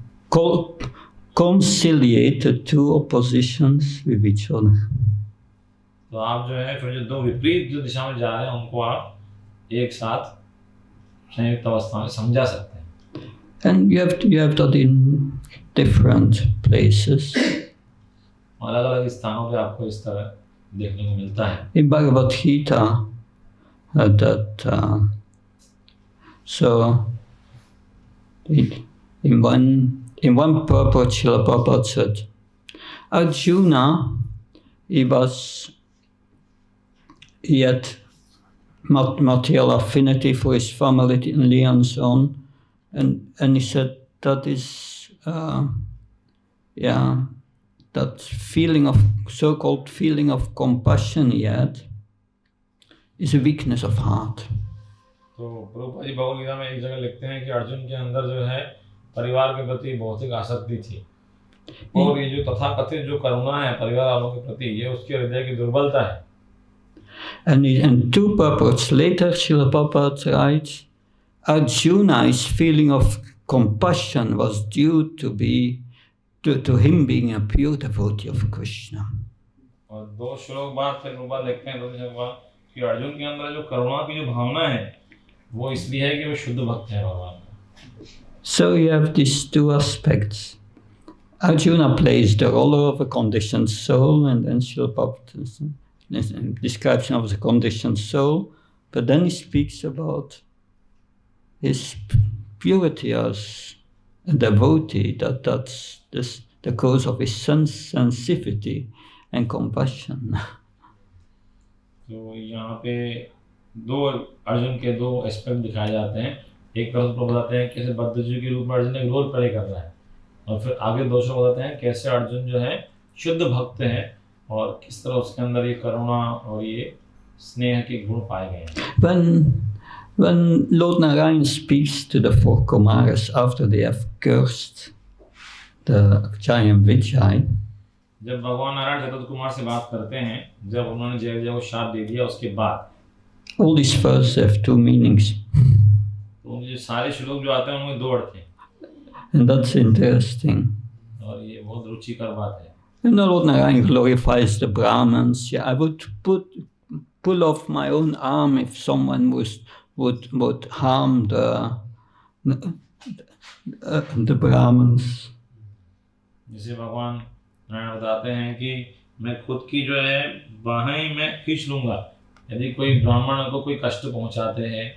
conciliate the two oppositions with each other. तो आप जो है फिर जो दो विपरीत जो दिशा में जा रहे हैं उनको आप एक साथ संयुक्त अवस्था में समझा सकते हैं। And you have that in different places. अलग-अलग स्थानों पे आपको इस तरह देखने को मिलता है। In Bhagavad Gita, so in one purport, Srila Prabhupada said, Arjuna, he had material affinity for his family and so on, and he said that is, that feeling of so-called feeling of compassion he had is a weakness of heart. तो प्रभुपाद जी भगवद गीता में एक जगह लिखते हैं कि अर्जुन के अंदर जो है परिवार के प्रति भौतिक आसक्ति थी, और ये जो तथाकथित जो करुणा है परिवार वालों के प्रति, ये उसके हृदय की दुर्बलता है। And two purports later, Srila Prabhupada writes, Arjuna's feeling of compassion was due to him being a pure devotee of Krishna. और दो श्लोक बाद फिर प्रभुपाद लिखते हैं कि अर्जुन के अंदर जो करुणा की जो भावना है वो इसलिए है कि वो शुद्ध भक्त है भगवान का। So you have these two aspects. Arjuna plays the role of a conditioned soul, and then Srila Prabhupada description of the conditioned soul, but then he speaks about his purity as a devotee, that's the cause of his sensitivity and compassion. तो यहाँ पे दो अर्जुन के दो aspect दिखाए जाते हैं। एक तरफ तो बताते हैं कैसे बद्धजीव के रूप में अर्जुन एक रोल प्ले कर रहा है, और फिर आगे दो शब्द बताते हैं कैसे अर्जुन जो है शुद्ध भक्त है और किस तरह उसके अंदर ये करुणा और ये स्नेह के गुण पाए गए हैं। When Lord Narayan speaks to the four Kumaras after they have cursed the Akshay and Vijay, जब भगवान नारायण चतुर्थ कुमार से बात करते हैं, जब उन्होंने जय विजय को शाप दे दिया, उसके बाद all these verses have two meanings. तो उनके सारे श्लोक जो आते हैं उनमें दो अर्थ हैं, And that's interesting. और ये बहुत रुचिकर बात है। And Lord Narayan glorifies the Brahmins. Yeah, I would pull off my own arm if someone would harm the Brahmins. जैसे भगवान नारायण बताते हैं कि मैं खुद की जो है बाहें मैं खींच लूंगा यदि कोई ब्राह्मण को कोई कष्ट पहुंचाते हैं।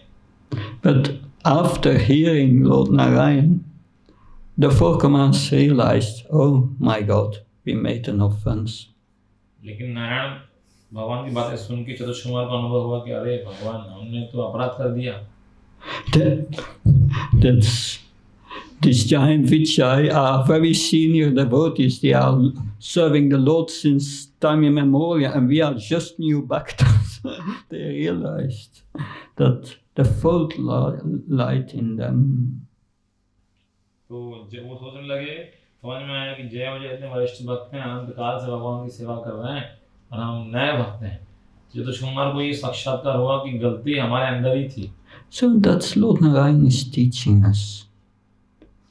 But after hearing Lord Narayan, the four Kumaras realized, oh my God, we made an offense. लेकिन नारायण भगवान की बातें सुन के चतुर्थ कुमार को अनुभव हुआ कि अरे भगवान हमने तो अपराध कर दिया। That's these giant Vijay are very senior devotees. They are serving the Lord since time immemorial, and we are just new bhaktas. They realized that the fault light in them. तो जब वो सोचने लगे, समझ में आया कि जय विजय इतने वरिष्ठ भक्त हैं, अनंत काल से भगवान की सेवा कर रहे हैं और हम नए भक्त हैं। चतुर्थ कुमार को ये साक्षात्कार हुआ कि गलती हमारे अंदर ही थी। So that's Lord Narayan is teaching us.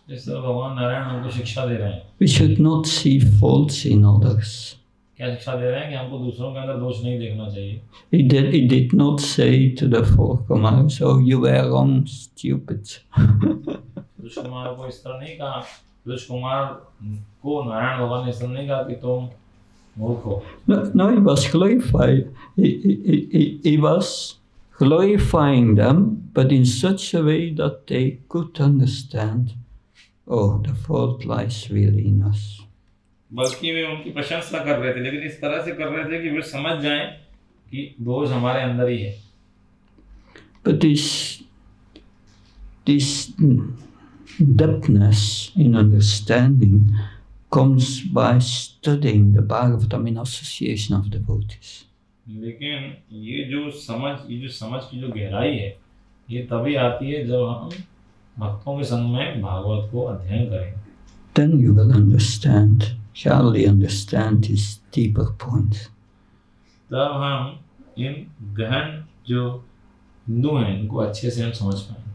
इस तरह भगवान नारायण हमको शिक्षा दे रहे हैं। We should not see faults in others. क्या शिक्षा दे रहे हैं कि हमको दूसरों के अंदर दोष नहीं देखना चाहिए। He did not say to the four Kumaras, "Oh, you were wrong, stupid." चतुर्थ कुमार को इस तरह नहीं कहा। चतुर्थ कुमार को नारायण भगवान ने इस तरह नहीं कहा कि तुम मूर्ख हो। No, he was glorified. He was glorifying them, but in such a way that they could understand, oh, the fault lies really in us. बल्कि वे उनकी प्रशंसा कर रहे थे, लेकिन इस तरह से कर रहे थे कि वे समझ जाएं कि दोष हमारे अंदर ही है. But this depthness in understanding comes by studying the Bhagavatam in association of devotees. लेकिन ये जो समझ की जो गहराई है, ये तभी आती है जब हम भक्तों के संग में भागवत को अध्ययन करें. Then you will understand, surely understand these deeper points. तब हम इन गहन जो हिंदू हैं इनको अच्छे से हम समझ पाएंगे.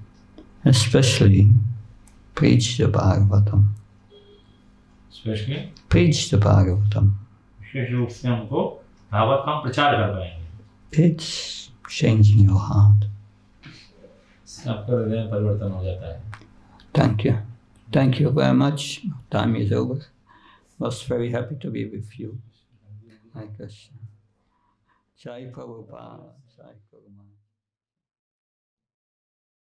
Especially preach the Bhagavatam. Preach the Bhagavatam. विशेष रूप से हमको भागवत का हम प्रचार कर पाएंगे. It's changing your heart. आपका हृदय में परिवर्तन हो जाता है. Thank you. Thank you very much. Time is over. Was very happy to be with you. Jai Prabhupada. Jai Guru Maharaj.